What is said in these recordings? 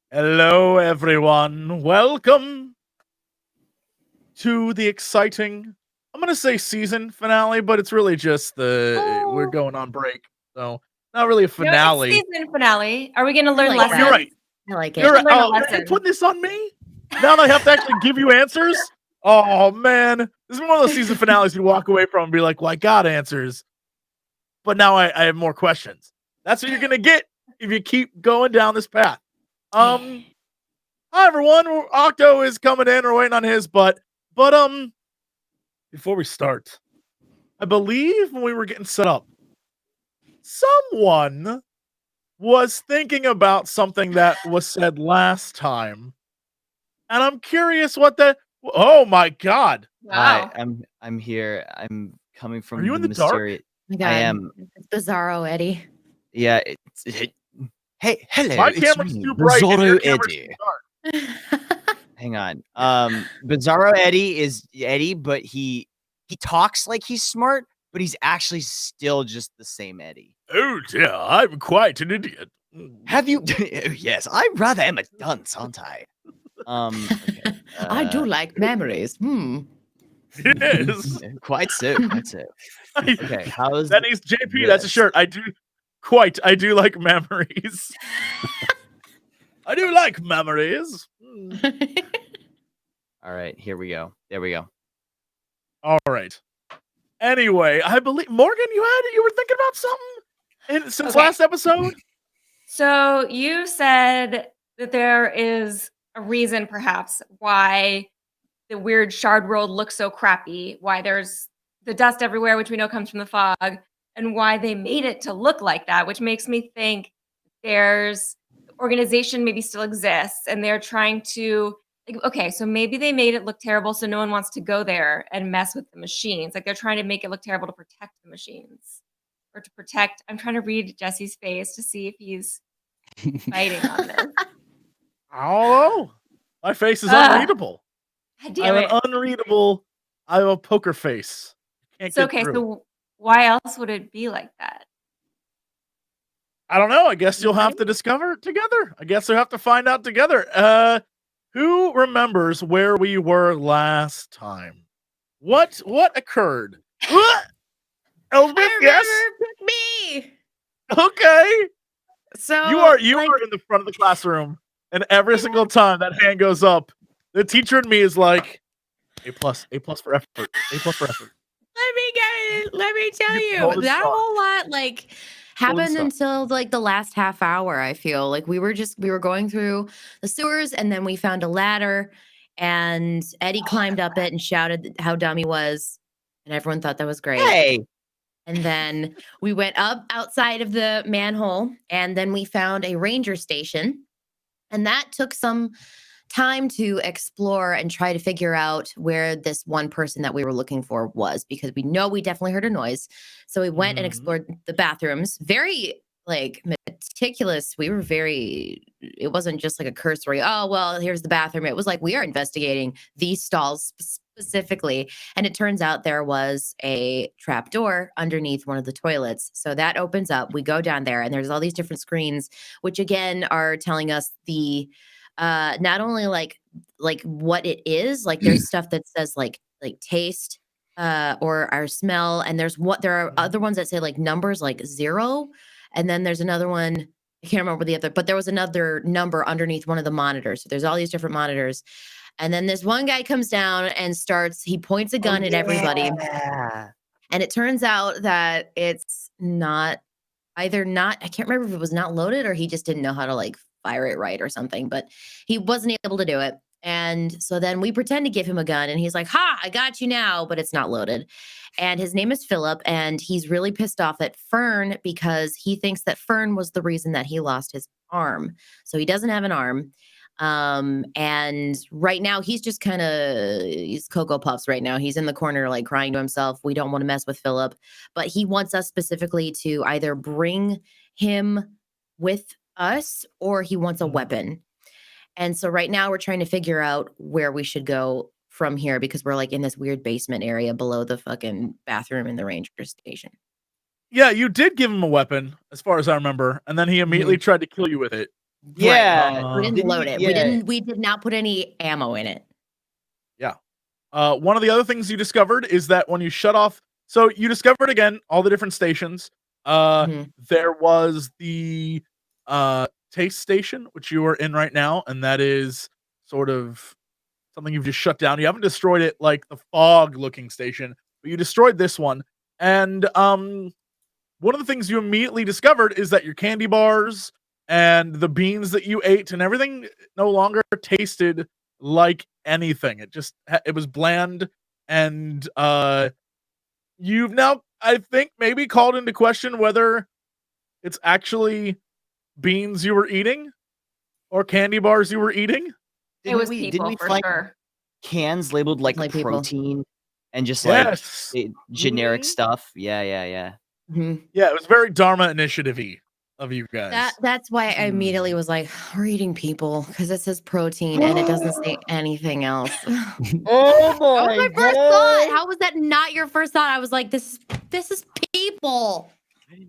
Hello, everyone. Welcome to the exciting, I'm going to say season finale, but it's really just we're Oh. going on break. So, not really a No, it's finale. season finale. Are we going to learn like lessons? that. You're right. I like You're it. right. Learn a Oh, lesson. you're putting this on me? Now that I have to actually give you answers? Oh, man. This is one of those season finales you walk away from and be like, well, I got answers. But now I have more questions. That's what you're going to get if you keep going down this path. Hi everyone, Octo is coming in. We're waiting on his, but before we start, I believe when we were getting set up, someone was thinking about something that was said last time, and I'm curious what that. Oh my god! Wow. Hi, I'm here. I'm coming from Are you in the dark? mysterious. Oh my God. I am. It's Bizarro Eddie. Yeah. Hey, hello. My it's camera's me, too bright and your Bizarro camera's Eddie. too dark. Hang on. Bizarro Eddie is Eddie, but he talks like he's smart, but he's actually still just the same Eddie. Oh dear, I'm quite an idiot. Have you? Yes, I rather am a dunce, aren't I? Okay. I do like memories. Yes. Quite so. Quite so. Okay. How's That needs JP. That's a this? shirt. I do like memories. I do like memories. All right. Here we go. There we go. All right. Anyway, I believe Morgan, you were thinking about something since Okay. last episode. So you said that there is a reason, perhaps, why the weird shard world looks so crappy, why there's the dust everywhere, which we know comes from the fog, and why they made it to look like that, which makes me think there's organization maybe still exists, and they're trying to okay, so maybe they made it look terrible so no one wants to go there and mess with the machines. Like they're trying to make it look terrible to protect the machines. Or to protect. I'm trying to read Jesse's face to see if he's fighting on this. Oh, my face is unreadable. God I damn have it. an unreadable. I have a poker face. Can't So, get okay, through. so why else would it be like that? I don't know. I guess you'll have to discover it together. I guess we'll have to find out together. Who remembers where we were last time? What occurred? Elspeth, yes. Me. Okay. So You are in the front of the classroom, and every single time that hand goes up, the teacher in me is like, A plus for effort, A plus for effort. Let me tell you, golden that star. whole lot happened star. until the last half hour. I feel like we were going through the sewers, and then we found a ladder, and Eddie climbed up it and shouted how dumb he was, and everyone thought that was great. Hey. And then we went up outside of the manhole, and then we found a ranger station. And that took some time to explore and try to figure out where this one person that we were looking for was, because we know we definitely heard a noise. So we went and explored the bathrooms. Very meticulous. It wasn't just like a cursory, oh, well, here's the bathroom. It was like, we are investigating these stalls specifically. And it turns out there was a trap door underneath one of the toilets. So that opens up. We go down there, and there's all these different screens, which again are telling us the not only like what it is, like there's stuff that says like taste or our smell, and there are other ones that say like numbers like 0, and then there's another one, I can't remember the other, but there was another number underneath one of the monitors. So there's all these different monitors. And then this one guy comes down and he points a gun at everybody. Yeah. And it turns out that it's I can't remember if it was not loaded or he just didn't know how to like fire it right or something, but he wasn't able to do it. And so then we pretend to give him a gun, and he's like, ha, I got you now, but it's not loaded. And his name is Philip, and he's really pissed off at Fern because he thinks that Fern was the reason that he lost his arm. So he doesn't have an arm. And right now he's just he's Cocoa Puffs right now. He's in the corner, like crying to himself. We don't want to mess with Philip, but he wants us specifically to either bring him with us or he wants a weapon. And so right now we're trying to figure out where we should go from here, because we're like in this weird basement area below the fucking bathroom in the ranger station. Yeah, you did give him a weapon, as far as I remember, and then he immediately tried to kill you with it. Yeah, We didn't load it. Yeah. We did not put any ammo in it. One of the other things you discovered is that when you shut off, so you discovered again all the different stations. Mhm. There was the taste station, which you are in right now, and that is sort of something you've just shut down. You haven't destroyed it like the fog looking station, but you destroyed this one. And one of the things you immediately discovered is that your candy bars and the beans that you ate and everything no longer tasted like anything. It was bland, and you've now, I think, maybe called into question whether it's actually beans you were eating or candy bars you were eating. It was people for find sure. cans labeled like Like people. protein and just Yes. like generic Mhm. stuff? Yeah. Mhm. Yeah, it was very Dharma initiative-y of you guys. That's why I immediately was like, we're eating people because it says protein and it doesn't say anything else. Oh That was my first thought. How was that not your first thought? I was like, this is people.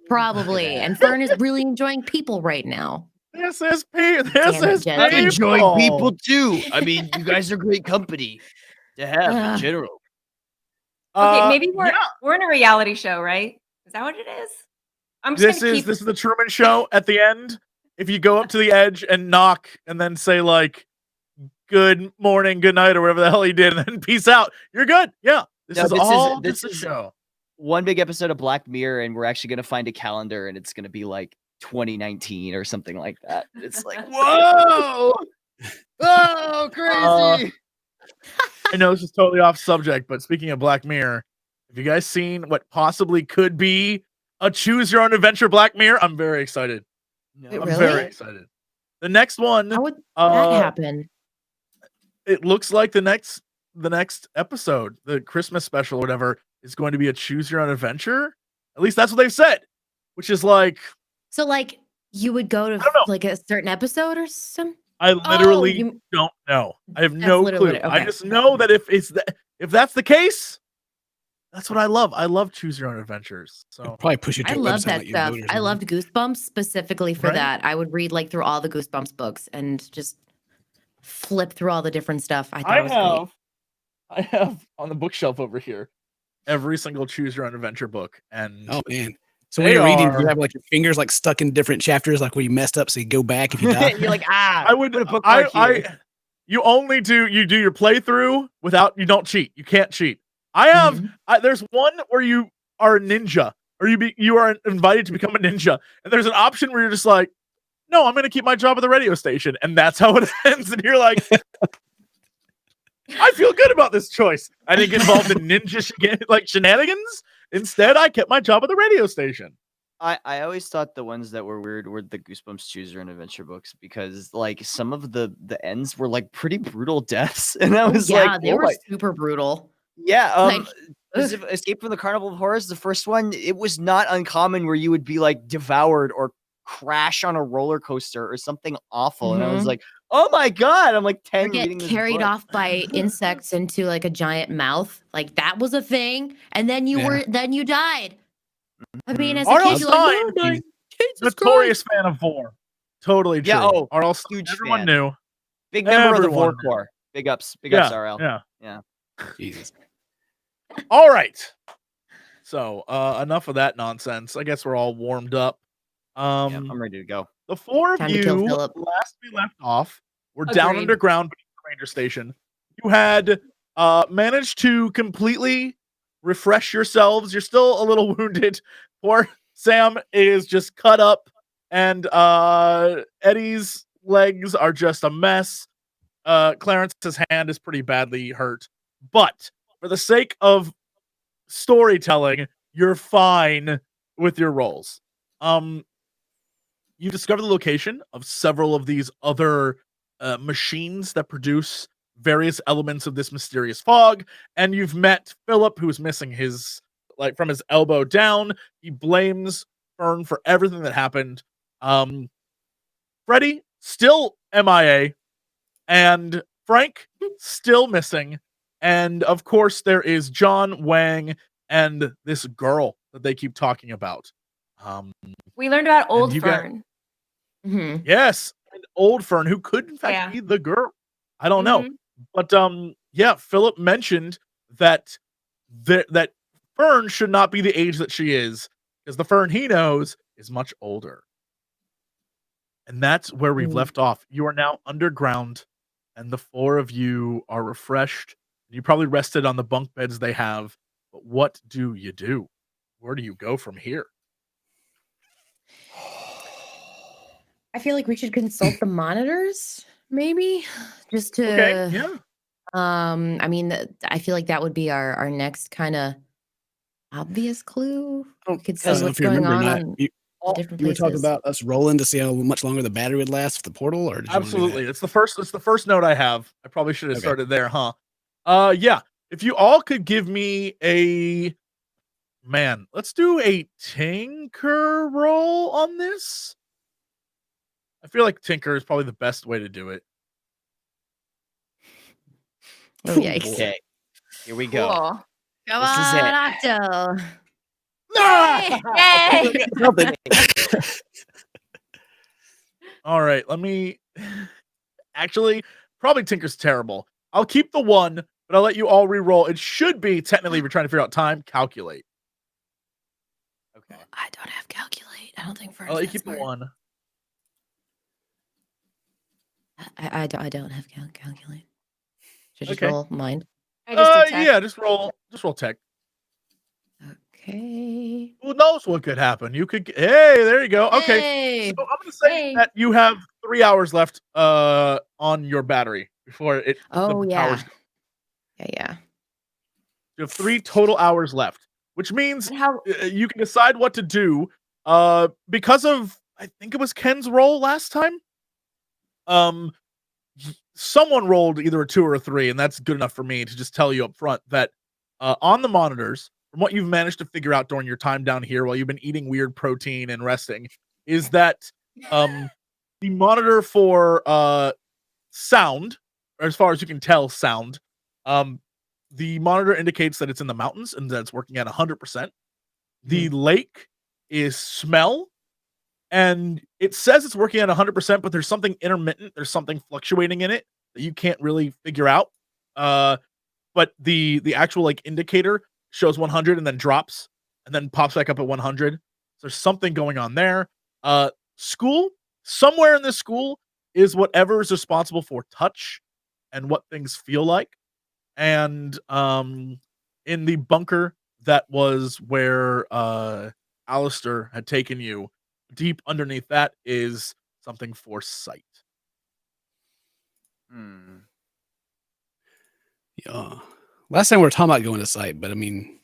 Probably. And Fern is really enjoying people right now. This is people. Damn it, Jesse. I'm enjoying people too. I mean, you guys are great company to have in Ugh. general. Okay, maybe we're yeah. we're in a reality show, right? Is that what it is? I'm just This is the Truman Show. At the end, if you go up to the edge and knock, and then say like, "Good morning, good night," or whatever the hell he did, and then peace out, you're good. Yeah, this is a show. One big episode of Black Mirror, and we're actually gonna find a calendar, and it's gonna be like 2019 or something like that. It's like, whoa, oh, crazy. I know this is totally off subject, but speaking of Black Mirror, have you guys seen what possibly could be a choose your own adventure Black Mirror? I'm very excited. No. Wait, I'm really? very excited. The next one, How would that happen? it looks like the next episode, the Christmas special or whatever, is going to be a choose your own adventure. At least that's what they've said, which is like, So like you would go to don't know. like a certain episode or something? I literally you- don't know. I have That's no literally clue. what I okay. just know that if that's the case, that's what I love. I love choose your own adventures. So Probably push you to I a love website that like you stuff. vote or I something. loved Goosebumps specifically for Right? that. I would read like through all the Goosebumps books and just flip through all the different stuff. I thought it was I have on the bookshelf over here every single choose your own adventure book, and Oh man. So when They you're reading, do you are- have like your fingers like stuck in different chapters, like where you messed up, so you go back if you die? You're like, ah, I would put a bookmark here. you only do your playthrough you don't cheat. You can't cheat. I have Mhm. there's one where you are a ninja, or you are invited to become a ninja, and there's an option where you're just like, no, I'm gonna keep my job at the radio station, and that's how it ends. And you're like, I feel good about this choice. I didn't get involved in ninja shenanigans. Instead, I kept my job at the radio station. I always thought the ones that were weird were the Goosebumps Choose Your Own Adventure books, because like some of the ends were like pretty brutal deaths, and I was yeah, like, they oh were my- super brutal. yeah. Like, Escape from the Carnival of Horrors, the first one, it was not uncommon where you would be like devoured or crash on a roller coaster or something awful, and I was Mhm. like, oh my god, I'm like 10 Or get reading this carried book. off by insects into like a giant mouth. Like that was a thing. And then you died. I mean, as a R.L. kid, you're like, Stine, "Oh my Jesus Notorious Christ." fan of vor. Totally true. Yeah, oh, R.L. huge everyone fan. knew. Big member of the Everyone Vor knew. Corps. Big ups, RL. Yeah. Jesus. All right. So enough of that nonsense. I guess we're all warmed up. Yeah, I'm ready to go. The four of Time to kill you, Philip. last we left off, were down Agreed. underground beneath the ranger station. You had managed to completely refresh yourselves. You're still a little wounded. Poor Sam is just cut up, and Eddie's legs are just a mess. Clarence's hand is pretty badly hurt. But for the sake of storytelling, you're fine with your rolls. You discover the location of several of these other machines that produce various elements of this mysterious fog, and you've met Philip, who's missing his, like, from his elbow down. He blames Fern for everything that happened. Freddy still MIA, and Frank still missing, and of course there is John, Wang, and this girl that they keep talking about. We learned about Old you got- Fern. Mhm. Yes, an old Fern who could in fact Yeah. be the girl. I don't know. Mhm. But yeah, Philip mentioned that that Fern should not be the age that she is, because the Fern he knows is much older. And that's where we've Mm. left off. You are now underground, and the four of you are refreshed. You probably rested on the bunk beds they have. But what do you do? Where do you go from here? I feel like we should consult the monitors, maybe, just to. Okay, yeah. I mean, I feel like that would be our next kind of obvious clue. Oh, We could see because what's if you going remember, on you, the different you were talking places. about us rolling to see how much longer the battery would last for the portal, or did you wanna do that? Absolutely. It's the first note I have. I probably should have Okay. started there, huh? Yeah. If you all could give me a let's do a tinker roll on this. I feel like tinker is probably the best way to do it. Oh, Ooh, yikes. boy. Okay, here we go. Cool. Come This is it. on, Octo. Ah! Yay! Something. All right, let me actually probably tinker's terrible. I'll keep the one, but I'll let you all re-roll. It should be technically if you're trying to figure out time, calculate. Okay. I don't have calculate. I don't think I'll let you that's keep the smart. one. I don't have calculate. Should I just Okay. roll mind? I just did tech. Yeah, just roll tech. Okay. Who knows what could happen? You could hey, there you go. Okay. Hey. So I'm gonna say Hey. that you have 3 hours left on your battery before Oh, the yeah. power's gone. Yeah. You have 3 total hours left, which means And how you can decide what to do. Because of I think it was Ken's roll last time. Someone rolled either a 2 or a 3, and that's good enough for me to just tell you up front that on the monitors, from what you've managed to figure out during your time down here while you've been eating weird protein and resting, is that the monitor for sound, or as far as you can tell, sound, the monitor indicates that it's in the mountains and that it's working at 100%. The lake is smell, and it says it's working at 100%, but there's something intermittent. There's something fluctuating in it that you can't really figure out. But the actual like indicator shows 100 and then drops and then pops back up at 100. So there's something going on there. School, somewhere in this school is whatever is responsible for touch and what things feel like. And in the bunker that was where Alistair had taken you, deep underneath that is something for sight. Yeah. Last time we were talking about going to site, but I mean,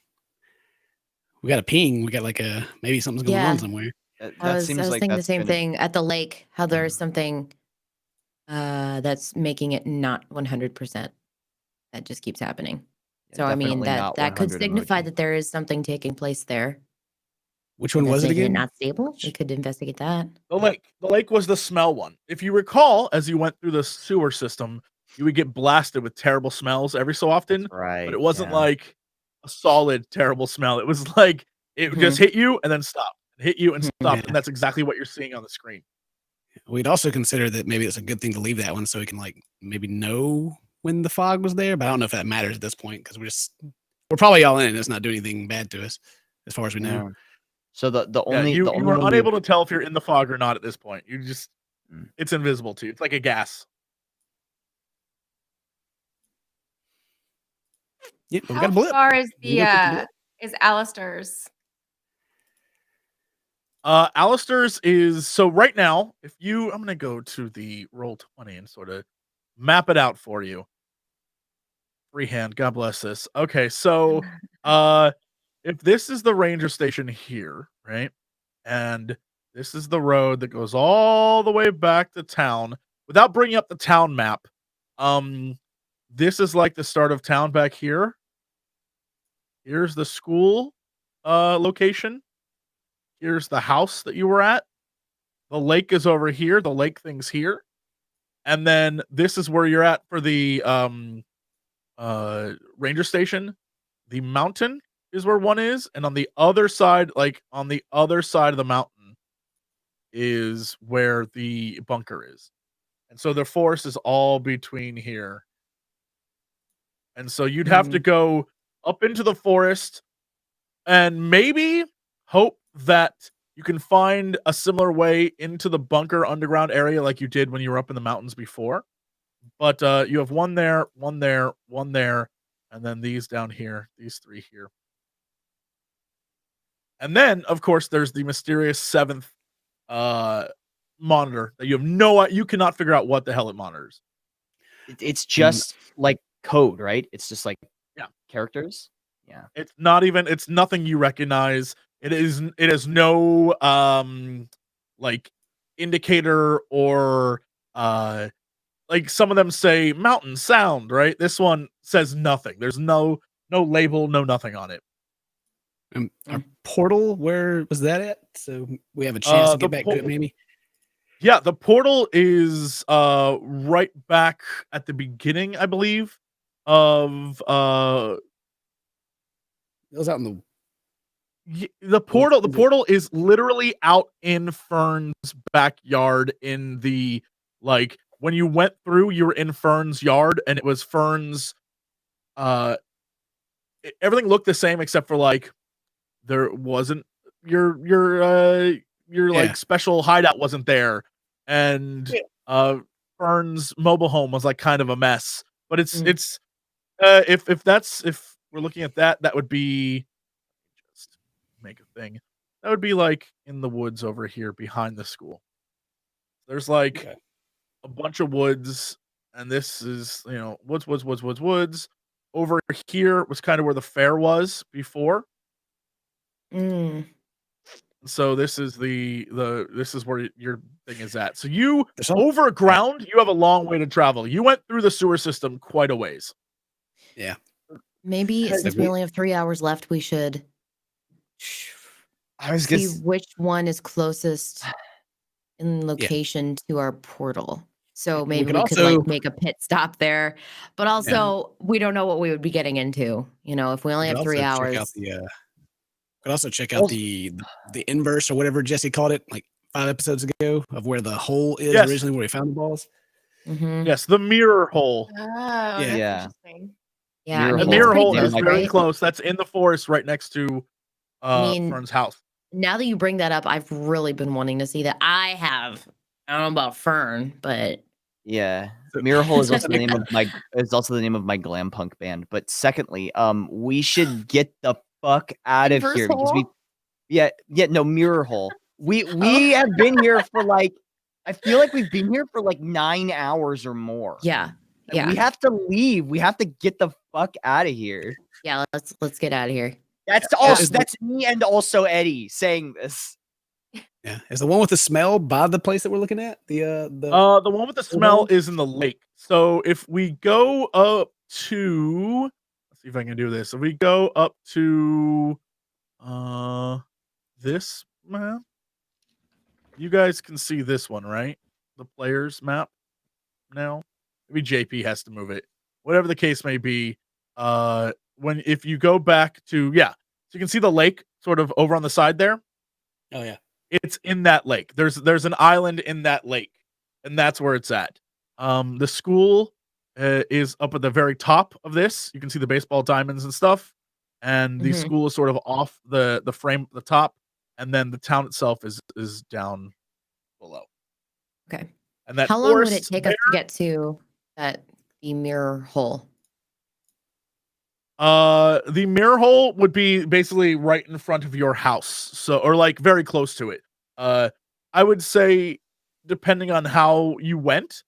we got a ping. We got like maybe something's going Yeah. on somewhere. That I was seems like thinking the that's same gonna- thing at the lake, how there's something that's making it not 100%. That just keeps happening. Yeah, So I mean definitely not that could 100 signify emoji. that there is something taking place there. Which one That's was it making again? not stable. We could investigate that. The lake was the smell one. If you recall, as you went through the sewer system, you would get blasted with terrible smells every so often, That's right. but it wasn't yeah. like a solid terrible smell. It was like it would just hit you and then stop, hit you and stop, Yeah. and that's exactly what you're seeing on the screen. We'd also consider that maybe it's a good thing to leave that one so we can like maybe know when the fog was there, but I don't know if that matters at this point because we're probably all in it. It's not doing anything bad to us as far as we know. Yeah. So the Yeah, only you the only are one unable to tell if you're in the fog or not at this point. You just Mm. it's invisible to you. It's like a gas. Yeah, but we how got a blip. far is We got the blip. is Alistair's? Alistair's is so right now, I'm gonna go to the roll 20 and sort of map it out for you. Freehand, God bless this. Okay, so if this is the ranger station here, right? And this is the road that goes all the way back to town without bringing up the town map. This is like the start of town back here. Here's the school location. Here's the house that you were at. The lake is over here. The lake thing's here. And then this is where you're at for the ranger station. The mountain is where one is, and on the other side, of the mountain is where the bunker is. And so the forest is all between here. And so you'd have to go up into the forest and maybe hope that you can find a similar way into the bunker underground area like you did when you were up in the mountains before. But you have one there, one there, one there, and then these down here, these 3 here. And then, of course, there's the mysterious 7th monitor that you cannot figure out what the hell it monitors. It's just like code, right? It's just like characters. Yeah. It's nothing you recognize. It is no like indicator or like some of them say mountain sound, right? This one says nothing. There's no label, no nothing on it. Our portal, where was that at? So we have a chance to get back to it, maybe. Yeah, the portal is right back at the beginning, I believe, of It was out in the portal. The portal is literally out in Fern's backyard. In the when you went through, you were in Fern's yard, and it was Fern's. Everything looked the same except for there wasn't your special hideout wasn't there, and Fern's mobile home was kind of a mess. But it's if we're looking at that would be, just make a thing, that would be in the woods over here behind the school. There's a bunch of woods, and this is woods. Over here was kind of where the fair was before. So this is this is where your thing is at. So you over ground, you have a long way to travel. You went through the sewer system quite a ways. Yeah. Maybe since we only have 3 hours left, we should see which one is closest in location to our portal. So maybe we could make a pit stop there, but also we don't know what we would be getting into. If we only have 3 hours. Could also check out the inverse or whatever Jesse called it 5 episodes ago, of where the hole is originally, where we found the balls. Yes, the mirror hole. Oh, that's interesting. Yeah, the mirror hole is very close. That's in the forest right next to Fern's house. Now that you bring that up, I've really been wanting to see that. I don't know about Fern, but yeah, Mirror Hole is also the name of my glam punk band. But secondly, we should get the fuck out of here because Mirror Hole. We have been here for I feel like we've been here for 9 hours or more. Yeah. We have to leave. We have to get the fuck out of here. Yeah, let's get out of here. That's me and also Eddie saying this. Yeah, is the one with the smell by the place that we're looking at? The one with the smell is in the lake. So if we go up to, let's see if I can do this. If we go up to this map, you guys can see this one, right? The player's map now. Maybe JP has to move it. Whatever the case may be, if you go back to so you can see the lake sort of over on the side there. Oh yeah. It's in that lake. There's an island in that lake, and that's where it's at. The school is up at the very top of this. You can see the baseball diamonds and stuff, and the school is sort of off the frame, the top, and then the town itself is down below. Okay. And that how long would it take us to get to the mirror hole? The mirror hole would be basically right in front of your house, or very close to it. I would say, depending on how you went,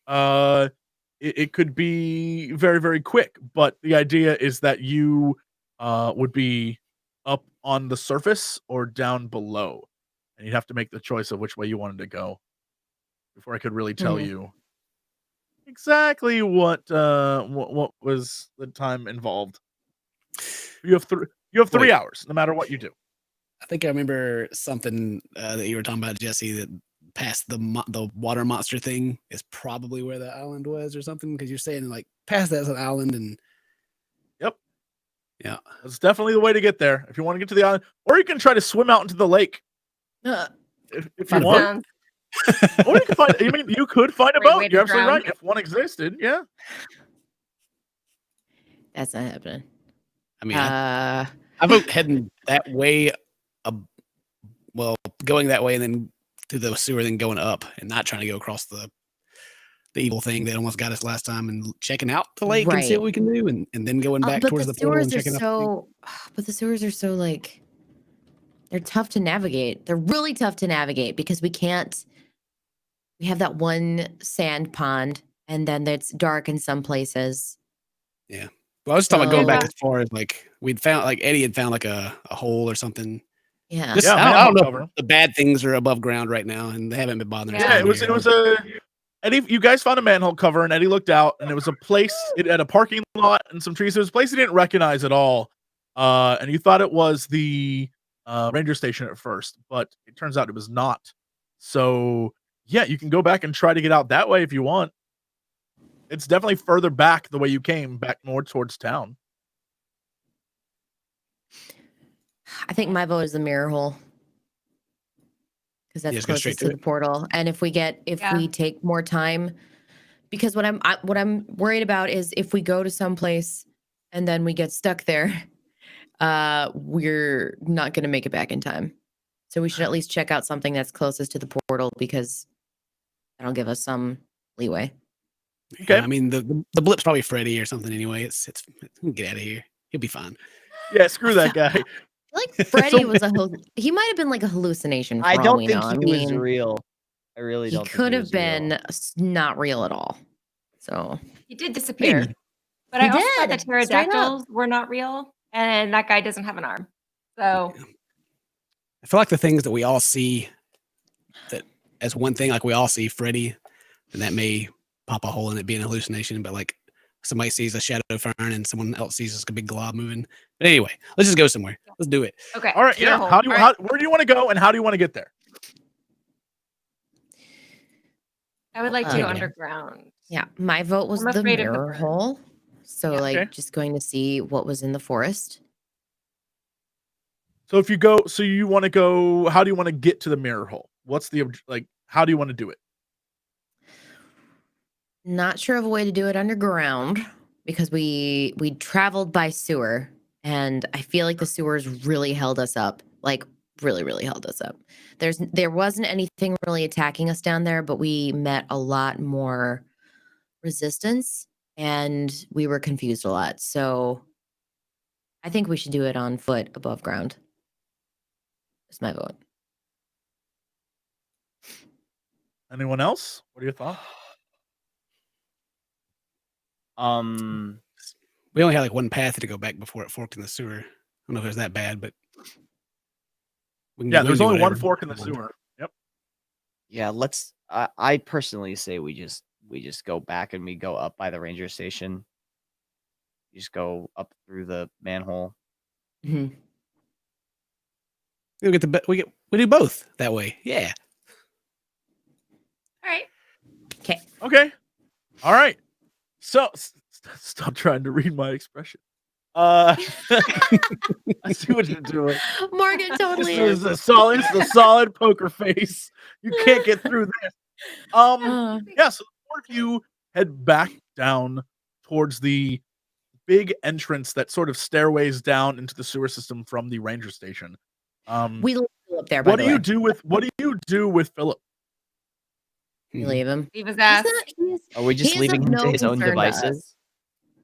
it could be very, very quick. But the idea is that you would be up on the surface or down below, and you'd have to make the choice of which way you wanted to go before I could really tell you exactly what was the time involved. You have 3 hours, no matter what you do. I think I remember something that you were talking about, Jesse, that past the water monster thing is probably where the island was or something, because you're saying past that's an island. And yeah, that's definitely the way to get there if you want to get to the island, or you can try to swim out into the lake if you want. Or you could find. I mean, you could find a Great way boat. to You're absolutely drown. right. If one existed, yeah. That's not happening. I mean, I vote heading that way. Well, going that way and then through the sewer, then going up and not trying to go across the evil thing that almost got us last time, and checking out the lake and see what we can do, and then going back towards the portal and checking out. But the sewers are so like, they're tough to navigate. They're really tough to navigate because we have that one sand pond, and then it's dark in some places. Yeah. Well, I was just talking about going back as far as like we'd found, like Eddie had found like a hole or something. Yeah. I don't know if the bad things are above ground right now, and they haven't been bothering us. Yeah, it was a Eddie. You guys found a manhole cover, and Eddie looked out, and it was a place. It had a parking lot and some trees. It was a place he didn't recognize at all, and you thought it was the ranger station at first, but it turns out it was not. So yeah, you can go back and try to get out that way if you want. It's definitely further back the way you came, back more towards town. I think my vote is the mirror hole. Because that's closest to the portal. And if we take more time, because what I'm worried about is if we go to someplace and then we get stuck there, we're not going to make it back in time. So we should at least check out something that's closest to the portal, because that'll give us some leeway. Okay. I mean, the blip's probably Freddy or something anyway. It's get out of here. He'll be fine. Yeah, screw that guy. Like Freddy was he might have been like a hallucination. I don't think he was real. I really don't. He could have been not real at all. So he did disappear. Maybe. But I also thought the pterodactyls were not real, and that guy doesn't have an arm. So I feel like the things that we all see that as one thing, like we all see Freddy, and that may pop a hole in it being a hallucination, but like somebody sees a shadow fern and someone else sees this big glob moving. But anyway, let's just go somewhere. Let's do it. Okay. All right. Yeah. Where do you want to go, and how do you want to get there? I would like to go underground. Yeah, my vote was the mirror hole. So just going to see what was in the forest. So if you go, so you want to go, how do you want to get to the mirror hole? What's the how do you want to do it? Not sure of a way to do it underground, because we traveled by sewer, and I feel like the sewers really held us up. Like really, really held us up. There wasn't anything really attacking us down there, but we met a lot more resistance, and we were confused a lot. So I think we should do it on foot above ground. That's my vote. Anyone else? What are your thoughts? We only had like one path to go back before it forked in the sewer. I don't know if it was that bad, but there's only one fork in the sewer. Yep. Yeah, I personally say we just go back and we go up by the ranger station. You just go up through the manhole. Mm-hmm. We do both that way. Yeah. All right. Okay. All right. So stop trying to read my expression. I see what you're doing. Morgan totally is a solid poker face. You can't get through this. Yeah, so the four of you head back down towards the big entrance that sort of stairways down into the sewer system from the ranger station. We leave Philip there. What do you do with Philip? You leave him. Leave his ass. Are we just leaving him to his own devices?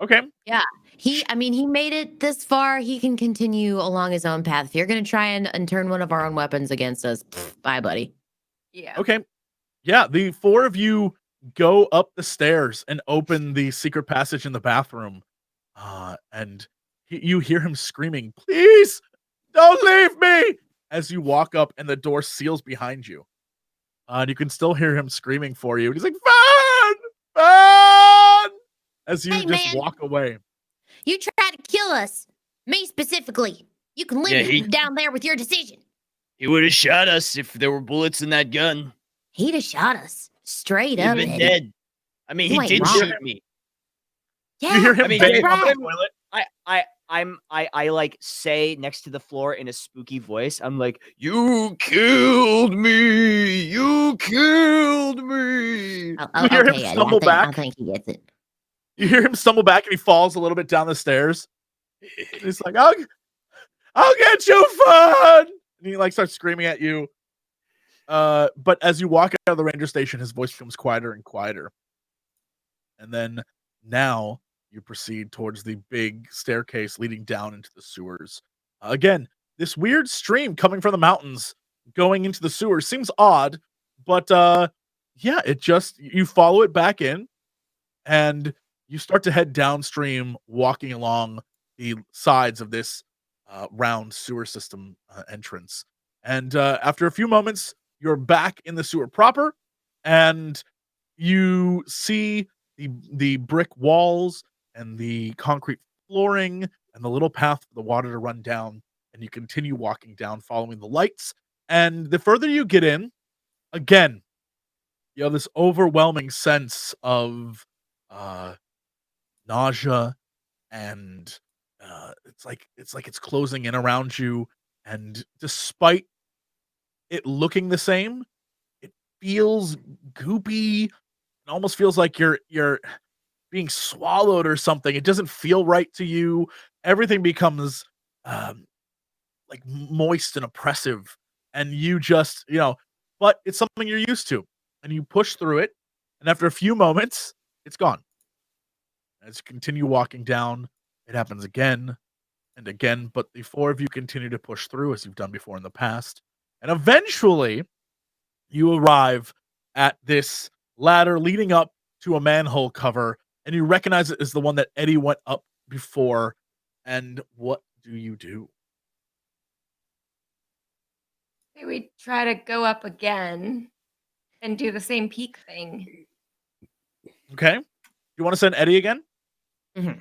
Okay. Yeah. He made it this far. He can continue along his own path. If you're going to try and turn one of our own weapons against us, bye, buddy. Yeah. Okay. Yeah. The four of you go up the stairs and open the secret passage in the bathroom. And you hear him screaming, "Please don't leave me!" as you walk up and the door seals behind you. And you can still hear him screaming for you. He's like, "Fun! As you walk away. You tried to kill us. Me specifically. You can leave down there with your decision. He would have shot us if there were bullets in that gun. He'd have shot us. Straight up. He'd been dead. I mean, he did shoot me. Yeah. You hear him banging on the toilet. I like say next to the floor in a spooky voice, I'm like, "You killed me! You killed me. You hear him stumble back. I think he gets it. You hear him stumble back, and he falls a little bit down the stairs. And he's like, I'll get you, Fern! And he like starts screaming at you. But as you walk out of the ranger station, his voice becomes quieter and quieter. And then now you proceed towards the big staircase leading down into the sewers. Again, this weird stream coming from the mountains going into the sewers seems odd, but yeah, you follow it back in and you start to head downstream, walking along the sides of this round sewer system entrance. And after a few moments, you're back in the sewer proper, and you see the brick walls and the concrete flooring and the little path for the water to run down, and you continue walking down following the lights. And the further you get in, again, you have this overwhelming sense of nausea, and it's like it's closing in around you. And despite it looking the same, it feels goopy. It almost feels like you're being swallowed or something. It doesn't feel right to you. Everything becomes like moist and oppressive, and you just, but it's something you're used to, and you push through it, and after a few moments, it's gone. As you continue walking down, it happens again and again, but the four of you continue to push through as you've done before in the past, and eventually you arrive at this ladder leading up to a manhole cover, and you recognize it as the one that Eddie went up before. And what do you do? We try to go up again and do the same peak thing. Okay. You want to send Eddie again? Mm-hmm.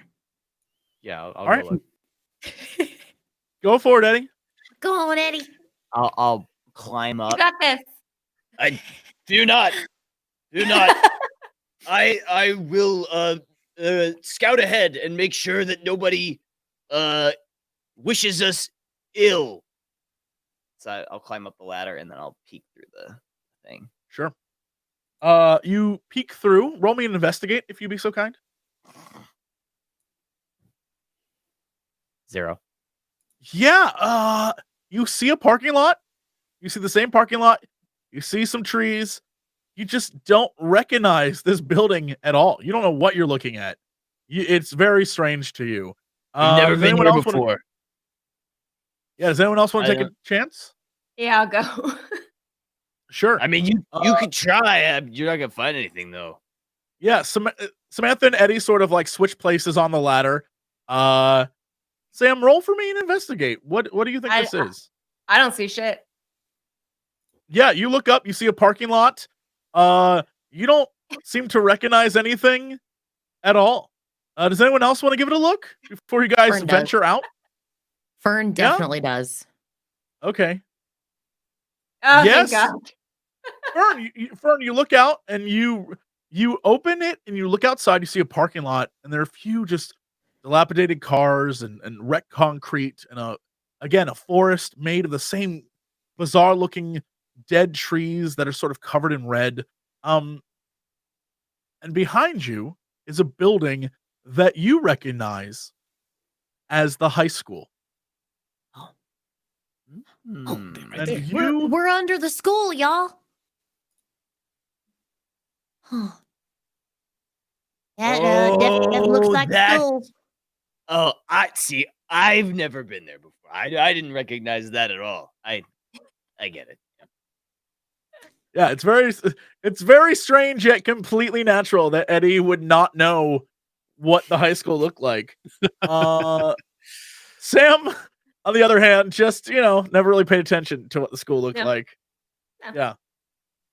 Yeah, I'll All go right. look. Go for it, Eddie. Go on, Eddie. I'll climb up. You got this. I do not. I will scout ahead and make sure that nobody wishes us ill. So I'll climb up the ladder and then I'll peek through the thing. Sure. You peek through. Roll me an investigate, if you'd be so kind. 0. Yeah. You see a parking lot. You see the same parking lot. You see some trees. You just don't recognize this building at all. You don't know what you're looking at. It's very strange to you. I've never been here before. Yeah, does anyone else want to take a chance? Yeah, I'll go. Sure. I mean, you could try. You're not gonna find anything though. Yeah, Samantha and Eddie sort of like switch places on the ladder. Sam, roll for me and investigate. What do you think this is? I don't see shit. Yeah, you look up, you see a parking lot. You don't seem to recognize anything at all. Does anyone else want to give it a look before you guys venture out? Fern definitely does. Okay. Oh, yes. thank God. Fern, you look out and you open it and you look outside. You see a parking lot, and there are a few just dilapidated cars and wrecked concrete, and a forest made of the same bizarre looking dead trees that are sort of covered in red. And behind you is a building that you recognize as the high school. Right there. We're under the school, y'all. That definitely looks like school. Oh, I see. I've never been there before. I didn't recognize that at all. I get it. Yeah, it's very strange yet completely natural that Eddie would not know what the high school looked like. Sam, on the other hand, just never really paid attention to what the school looked like. No.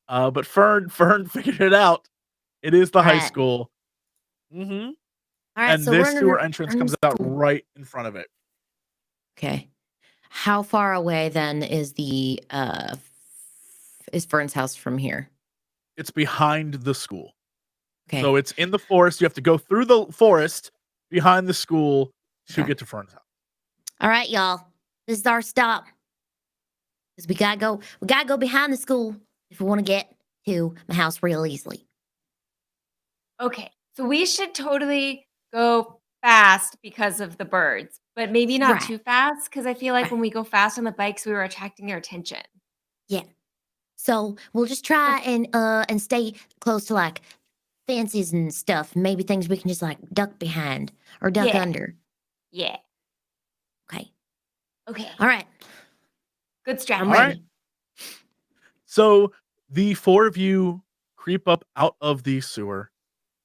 Yeah. But Fern figured it out. It is the high school. Mm-hmm. All right, and so this sewer entrance comes out right in front of it. Okay. How far away then is is Fern's house from here? It's behind the school. Okay. So it's in the forest. You have to go through the forest behind the school to get to Fern's house. All right, y'all. This is our stop. Because we gotta go behind the school if we want to get to my house real easily. Okay, so we should totally go fast because of the birds, but maybe not Right. too fast because I feel like Right. when we go fast on the bikes, we were attracting their attention. Yeah. So we'll just try and stay close to like fences and stuff. Maybe things we can just like duck behind or duck Yeah. under. Yeah. Okay. Okay. All right. Good I'm strategy. All right. ready. So the four of you creep up out of the sewer,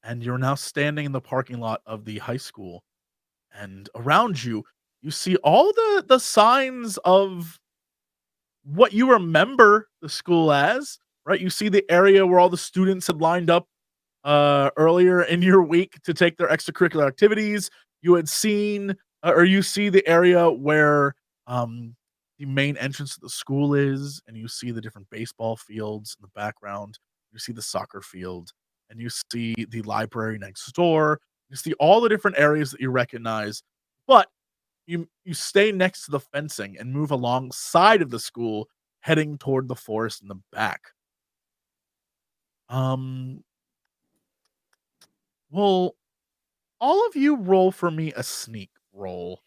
and you're now standing in the parking lot of the high school. And around you, you see all the signs of what you remember the school as, right? You see the area where all the students had lined up earlier in your week to take their extracurricular activities. You had seen, or you see the area where the main entrance to the school is, and you see the different baseball fields in the background. You see the soccer field, and you see the library next door. You see all the different areas that you recognize, but you stay next to the fencing and move alongside of the school, heading toward the forest in the back. Um, well, all of you roll for me a sneak roll.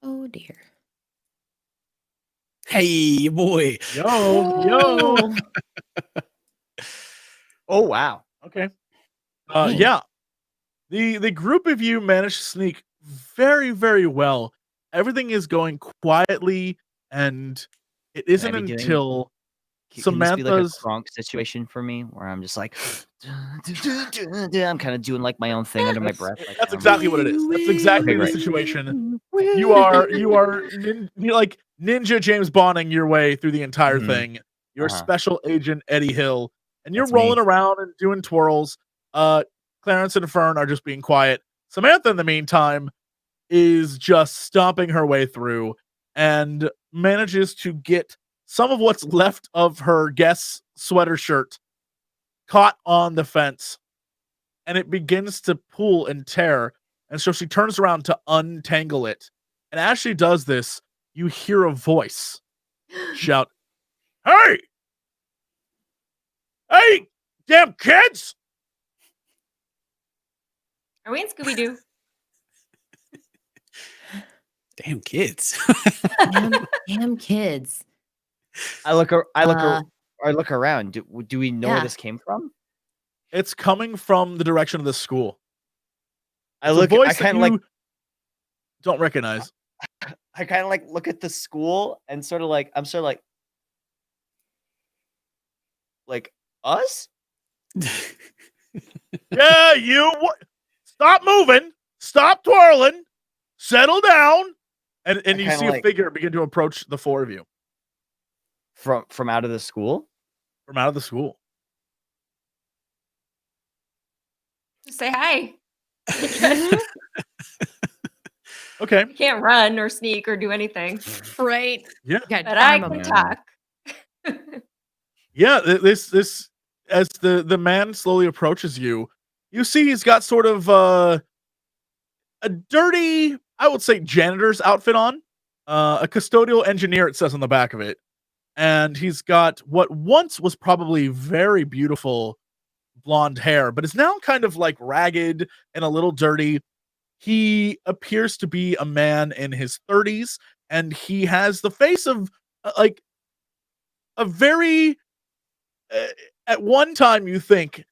Oh dear. Hey, boy. Yo. Oh wow. Okay. Dang. Yeah. The group of you managed to sneak very, very well. Everything is going quietly, and it isn't be doing- until Can this be like a Samantha's Kronk situation for me, where I'm just like, I'm kind of doing like my own thing under my breath? Like, That's exactly what it is. That's exactly Okay, the great. situation. You're like Ninja James Bonding your way through the entire Mhm. thing. You're Uh-huh. Special Agent Eddie Hill, and you're That's me. rolling around and doing twirls. Clarence and Fern are just being quiet. Samantha, in the meantime, is just stomping her way through and manages to get some of what's left of her guest's sweater shirt caught on the fence, and it begins to pull and tear. And so she turns around to untangle it. And as she does this, you hear a voice shout, "Hey! Hey, damn kids!" Are we in Scooby Doo? Damn kids. Damn kids. I look Uh, around. Do we know where yeah. this came from? It's coming from the direction of the school. I It's a look. voice I that kind of like. you don't recognize. I kind of like look at the school and sort of like I'm sort of like us. Yeah, you stop moving, stop twirling, settle down, and I you kinda see a like- figure begin to approach the four of you From out of the school. from out of the school. Just say hi. Okay, We can't run or sneak or do anything, Right. yeah, Gotta but I charm 'em. can Yeah. talk. yeah. This as the man slowly approaches you, you see he's got sort of a dirty, I would say, janitor's outfit on, a custodial engineer. It says on the back of it, and he's got what once was probably very beautiful blonde hair, but is now kind of like ragged and a little dirty. He appears to be a man in his 30s, and he has the face of like a very, uh, at one time you think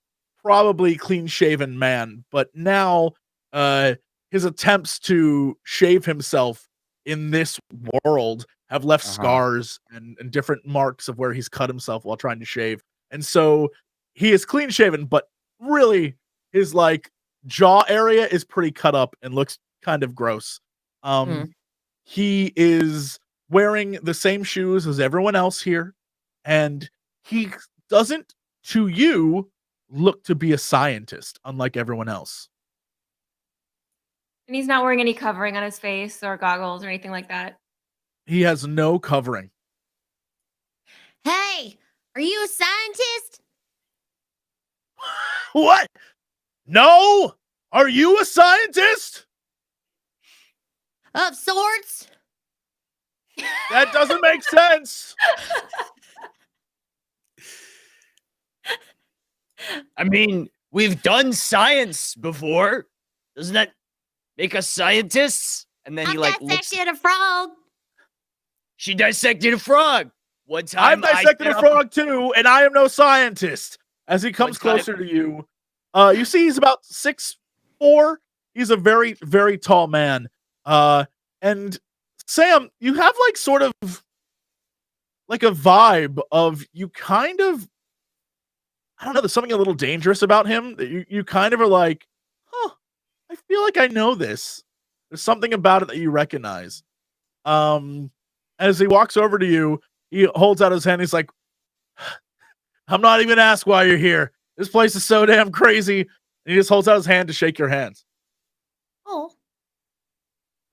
probably clean shaven man, but now his attempts to shave himself in this world have left scars and different marks of where he's cut himself while trying to shave. And so he is clean shaven, but really his like jaw area is pretty cut up and looks kind of gross. He is wearing the same shoes as everyone else here, and he doesn't, to you, look to be a scientist, unlike everyone else. And he's not wearing any covering on his face or goggles or anything like that. He has no covering. Hey, are you a scientist? What? No? Are you a scientist? Of sorts? That doesn't make sense. I mean, we've done science before. Doesn't that make us scientists? And then he like looks. Dissected a frog. She dissected a frog. One I've time dissected a frog too, and I am no scientist. As he comes closer to you, you see he's about 6'4". He's a very, very tall man. And Sam, you have like sort of like a vibe of you kind of, I don't know, there's something a little dangerous about him that you kind of are like, huh, I feel like I know this. There's something about it that you recognize. As he walks over to you, he holds out his hand. He's like, I'm not even asked why you're here. This place is so damn crazy. And he just holds out his hand to shake your hands. Oh.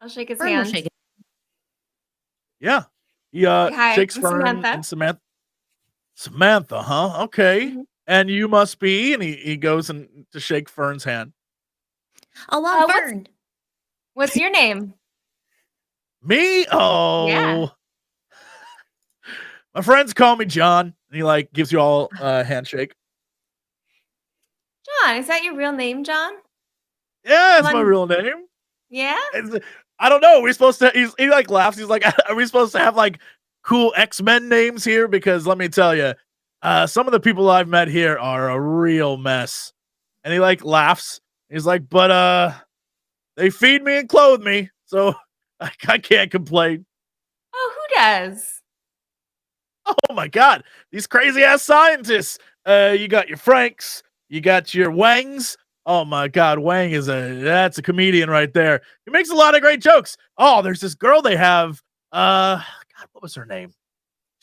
I'll shake his Fern will hand. shake it. Yeah. He Hi, shakes I'm Fern Samantha. and Samantha. Samantha, huh? Okay. Mhm. And you must be, and he goes and to shake Fern's hand. Oh, I'm what's- Fern. What's your name? Me? Oh. Yeah. My friends call me John. And he like gives you all a handshake. John. Is that your real name, John? Yeah, that's my One- real name. Yeah. I don't know. We're supposed to. He like laughs. He's like, are we supposed to have like cool X-Men names here? Because let me tell you, some of the people I've met here are a real mess. And he like laughs. He's like, but they feed me and clothe me, so I can't complain. Oh, who does? Oh my god, these crazy ass scientists. You got your Franks, you got your Wangs. Oh my god, Wang that's a comedian right there. He makes a lot of great jokes. Oh, there's this girl they have. God, what was her name?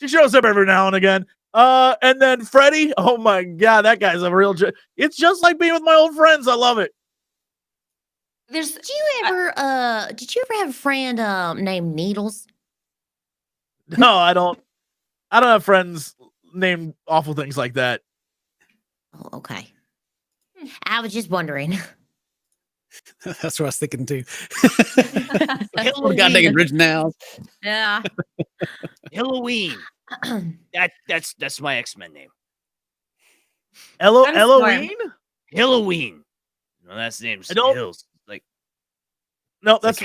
She shows up every now and again. And then Freddie. Oh my god, that guy's a real it's just like being with my old friends. I love it. There's Did you ever have a friend named Needles? No, I don't have friends named awful things like that. Oh, okay. I was just wondering. That's what I was thinking too. Halloween. Goddamn originals. Yeah. Halloween. That's my X-Men name. I'm Eloine? Halloween. No, that's the name. I don't- Hills. Like No, It's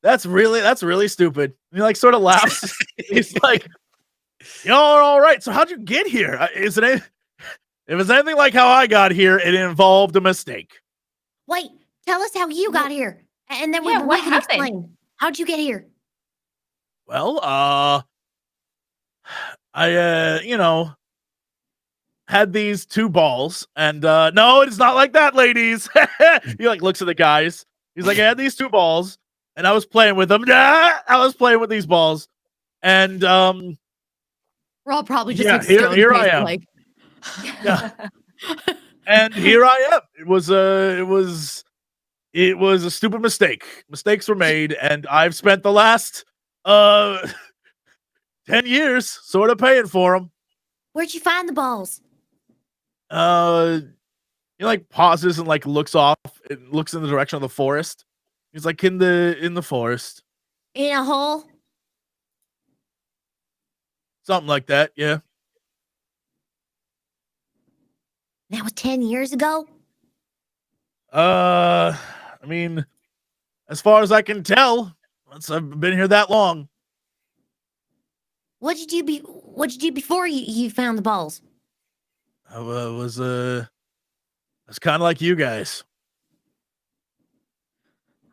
that's really stupid. And he like sort of laughs. He's like, "You're all right. So how'd you get here? If it's anything like how I got here, it involved a mistake." Wait, tell us how you got here. And then Yeah, we what can happened? explain. How'd you get here? Well, I had these two balls, and no, it's not like that, ladies. He like looks at the guys. He's like, I had these two balls, and I was playing with them. I was playing with these balls, and We're all probably just Yeah, like here stone-faced, I am. like, Yeah. And here I am. It was a stupid mistake. Mistakes were made, and I've spent the last 10 years sort of paying for them. where'd you find the balls? He like pauses and like looks off and looks in the direction of the forest. He's like in the forest. In a hole? Something like that, yeah. That was 10 years ago? I mean, as far as I can tell, once I've been here that long. What'd you do before you found the balls? I was kind of like you guys.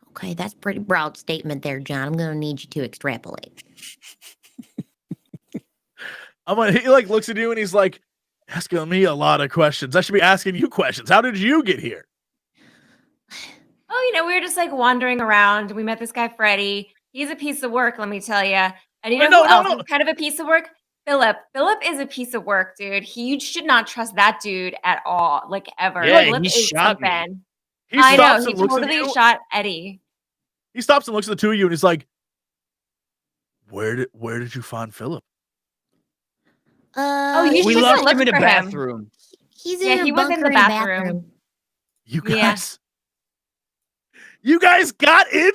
Okay, that's a pretty broad statement there, John. I'm gonna need you to extrapolate. He like looks at you and he's like asking me a lot of questions. I should be asking you questions. How did you get here? Oh, we were just like wandering around. We met this guy, Freddie. He's a piece of work, let me tell you. And you know No, who no, else no. is kind of a piece of work? Philip. Philip is a piece of work, dude. You should not trust that dude at all, like ever. Yeah, Philip he is shot me. something. He I know. stops He and looks at totally you. shot Eddie. He stops and looks at the two of you and he's like, Where did you find Philip? Oh, you we should locked look him in a for him. bathroom. He's Yeah, in a he was in bunker the in bathroom. You Yeah. guys. You guys got in?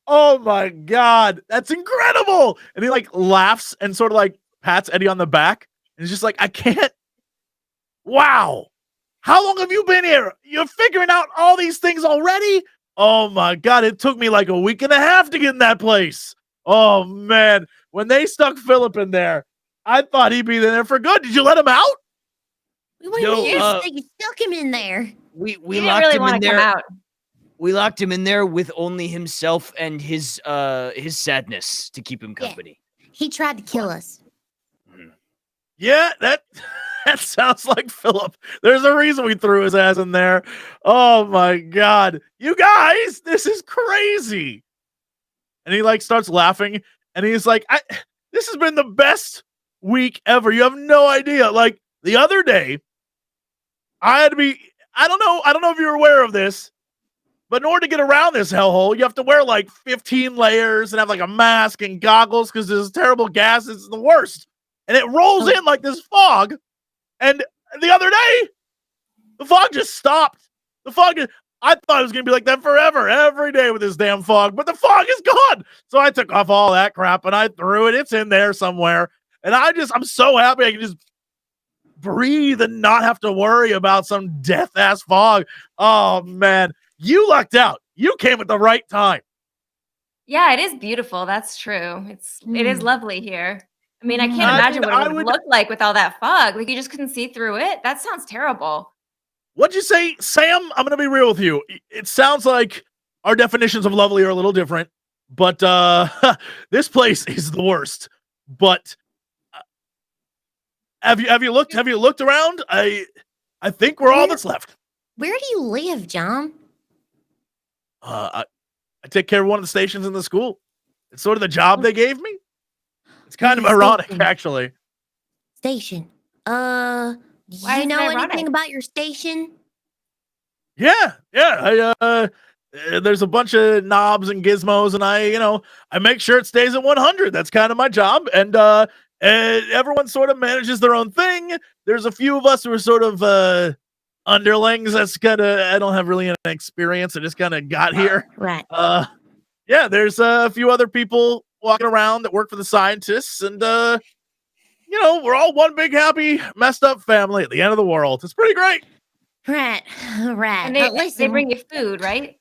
Oh my god. That's incredible. And he like laughs and sort of like pats Eddie on the back. And he's just like, I can't. Wow. how long have you been here? You're figuring out all these things already? Oh my God, it took me like a week and a half to get in that place. Oh man, when they stuck Philip in there, I thought he'd be there for good. Did you let him out? What do you mean you stuck him in there? We He didn't locked really him in want to come there. out. We locked him in there with only himself and his sadness to keep him company. He tried to kill us. Yeah, that sounds like Philip. There's a reason we threw his ass in there. Oh my God. You guys, this is crazy. And he like starts laughing and he's like, this has been the best week ever. You have no idea. Like the other day, I had to be, I don't know if you're aware of this, but in order to get around this hellhole, you have to wear like 15 layers and have like a mask and goggles because there's terrible gas. It's the worst. And it rolls in like this fog. And the other day, the fog just stopped. I thought it was going to be like that forever, every day with this damn fog, but the fog is gone. So I took off all that crap and I threw it. It's in there somewhere. And I'm so happy I can just breathe and not have to worry about some death ass fog. Oh man, you lucked out. You came at the right time. Yeah, it is beautiful. That's true. It is lovely here. I mean, I can't imagine what it would look like with all that fog. Like you just couldn't see through it. That sounds terrible. What'd you say, Sam? I'm gonna be real with you. It sounds like our definitions of lovely are a little different, but this place is the worst. But have you looked around? I think we're all that's left. Where do you live, John? I take care of one of the stations in the school. It's sort of the job they gave me. It's kind of ironic, actually. Station. Do you know anything about your station? Yeah. There's a bunch of knobs and gizmos, and I make sure it stays at 100. That's kind of my job. And everyone sort of manages their own thing. There's a few of us who are sort of underlings. That's kind of, I don't have really an experience. I just kind of got here. Right. Yeah, there's a few other people walking around that work for the scientists, and we're all one big happy messed up family at the end of the world. It's pretty great. Right. And they bring you food, right?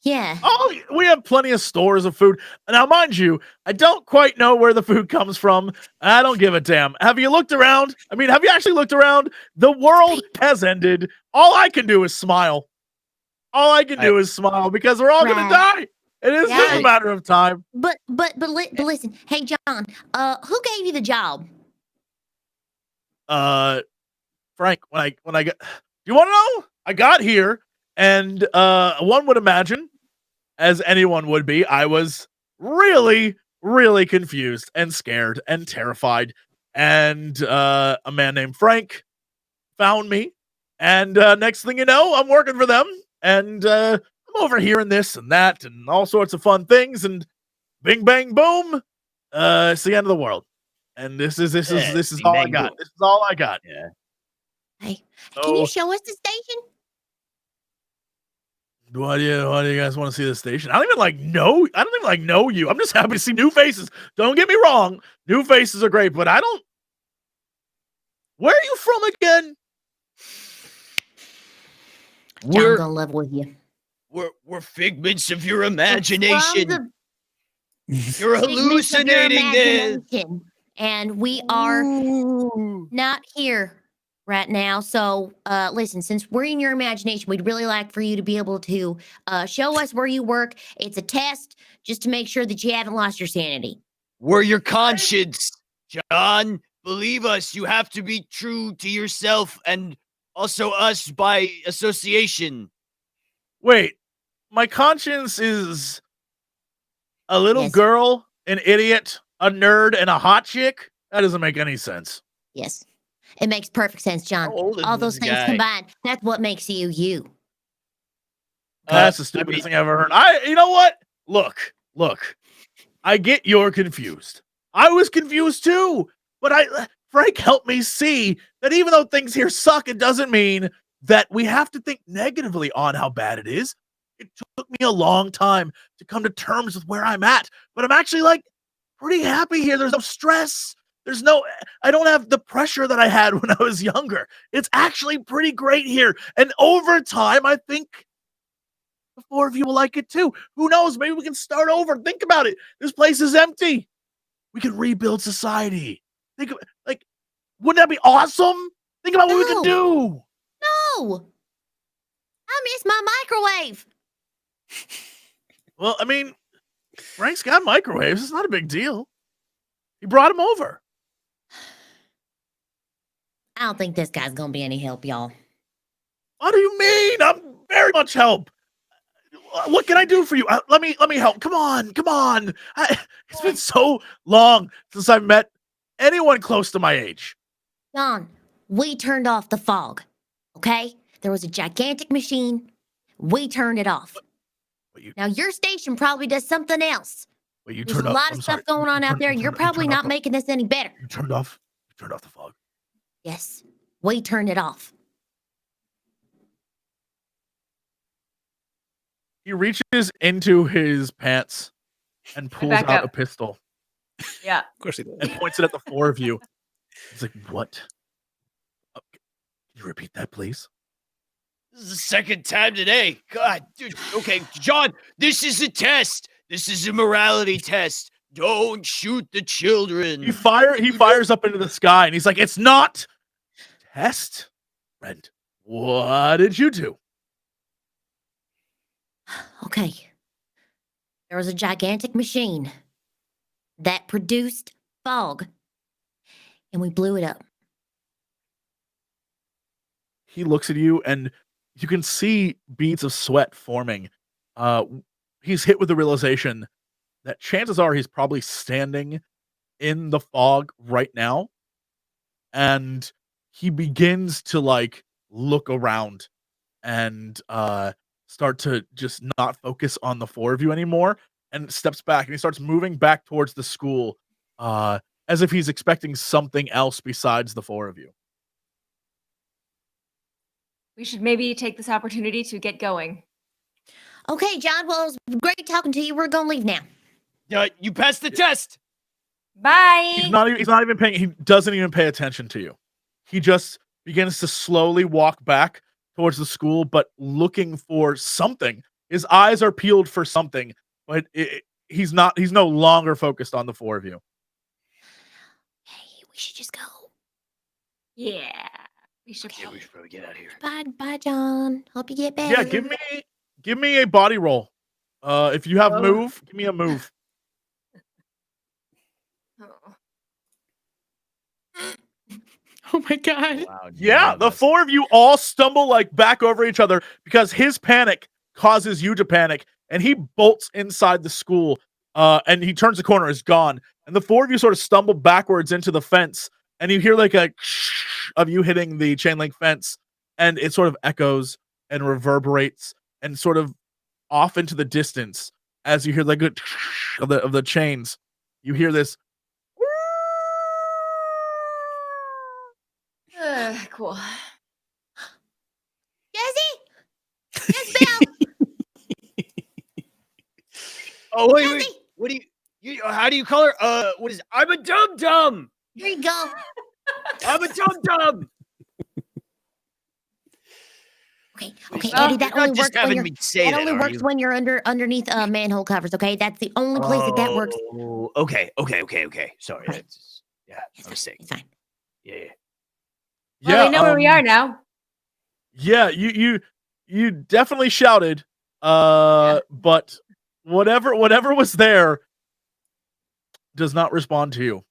Yeah. Oh, we have plenty of stores of food. Now, mind you, I don't quite know where the food comes from. I don't give a damn. Have you looked around? I mean, have you actually looked around? The world has ended. All I can do is smile. Because we're all gonna die. It is just a matter of time. But listen, hey John, who gave you the job? Frank, when I got, you want to know? I got here, and one would imagine, as anyone would be, I was really, really confused and scared and terrified. And a man named Frank found me, and next thing you know, I'm working for them, and I'm overhearing this and that and all sorts of fun things, and bing bang boom, it's the end of the world. And this is all I got. This is all I got. Yeah. Hey, can you show us the station? Why do you guys want to see the station? I don't even know you. I'm just happy to see new faces. Don't get me wrong. New faces are great, but I don't. Where are you from again? John gonna live with you. We're figments of your imagination. You're hallucinating this. And we are not here right now. So listen, since we're in your imagination, we'd really like for you to be able to show us where you work. It's a test just to make sure that you haven't lost your sanity. We're your conscience, John. Believe us, you have to be true to yourself and also us by association. Wait, my conscience is a little girl, an idiot, a nerd, and a hot chick? That doesn't make any sense. Yes. It makes perfect sense, John. All those things combined, that's what makes you you. That's the stupidest thing I've ever heard. You know what? Look. I get you're confused. I was confused too. But Frank helped me see that even though things here suck, it doesn't mean that we have to think negatively on how bad it is. It took me a long time to come to terms with where I'm at. But I'm actually pretty happy here. There's no stress. I don't have the pressure that I had when I was younger. It's actually pretty great here. And over time, I think the 4 of you will like it too. Who knows? Maybe we can start over. Think about it. This place is empty. We could rebuild society. Think of, like, wouldn't that be awesome? Think about what we could do. No. I miss my microwave. Well, I mean, Frank's got microwaves. It's not a big deal. He brought him over. I don't think this guy's gonna be any help, y'all. What do you mean? I'm very much help. What can I do for you? Let me help. Come on. It's been so long since I've met anyone close to my age. John, we turned off the fog. Okay? There was a gigantic machine. We turned it off. Now your station probably does something else. There's a lot of stuff going on out there, and you're probably not making this any better. You turned off the fog. Yes, we turned it off. He reaches into his pants and pulls back out up. a pistol Yeah. Of course he did. and points it at the 4 of you. He's like, "What? Can you repeat that, please?" This is the second time today. God, dude. Okay, John, this is a test. This is a morality test. Don't shoot the children. He fires up into the sky and he's like, "It's not test, friend. What did you do?" Okay. There was a gigantic machine that produced fog, and we blew it up. He looks at you and you can see beads of sweat forming. He's hit with the realization that chances are he's probably standing in the fog right now. And he begins to like look around and start to just not focus on the 4 of you anymore, and steps back and he starts moving back towards the school as if he's expecting something else besides the 4 of you. We should maybe take this opportunity to get going. Okay, John, well, it was great talking to you. We're going to leave now. You passed the test. Bye. He's not even paying. He doesn't even pay attention to you. He just begins to slowly walk back towards the school, but looking for something. His eyes are peeled for something, but he's no longer focused on the 4 of you. Hey, we should just go. Yeah. We should. Yeah, we should probably get out of here. Bye, John. Hope you get better. Yeah, give me a body roll. If you have move, give me a move. Oh. Oh my God. Wow, Yeah, the 4 of you all stumble like back over each other because his panic causes you to panic, and he bolts inside the school. And he turns the corner, is gone, and the 4 of you sort of stumble backwards into the fence, and you hear like a of you hitting the chain link fence, and it sort of echoes and reverberates and sort of off into the distance as you hear like a of the chains. You hear this. Cool. Jesse? Yes, Bill. Oh wait. Jesse? What do you? How do you call her? What is? It? I'm a dum dum. Here you go. I'm a dum dum. Okay, Well, Eddie, that You're only not just works when having you're me say that only are works you? when you're underneath manhole covers, okay? That's the only place that works. Oh, okay. Sorry. Right. Yeah, It's a fine. mistake. It's fine. Yeah. Well, we know where we are now. Yeah, you definitely shouted. But whatever was there does not respond to you.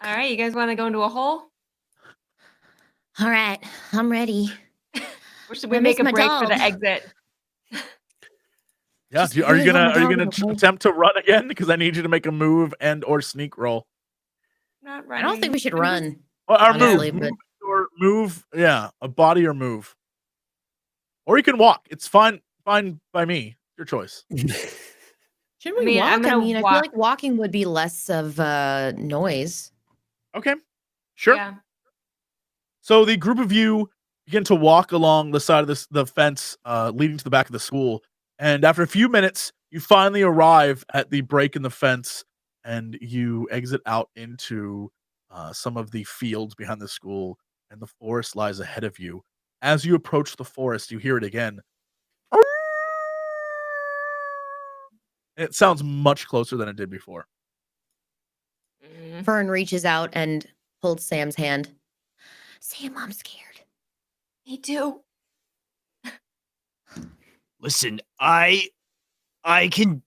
All right, you guys want to go into a hole? All right, I'm ready. Or should we I make a miss my break for the dog. exit? Yeah, Just are you really want my gonna dog to play. attempt to run again? Because I need you to make a move and or sneak roll. Not I running. don't think we should I'm just- run. Or Honestly, move, but- or move. Yeah, a body or move. Or you can walk. It's fine by me. Your choice. Should I we mean, walk? I'm I gonna mean, I walk. feel like walking would be less of noise. Okay, sure. Yeah. So the group of you begin to walk along the side of the fence leading to the back of the school. And after a few minutes, You finally arrive at the break in the fence, and you exit out into some of the fields behind the school, and the forest lies ahead of you. As you approach the forest, you hear it again. It sounds much closer than it did before. Fern reaches out and holds Sam's hand. Sam, I'm scared. Me too. Listen, I can.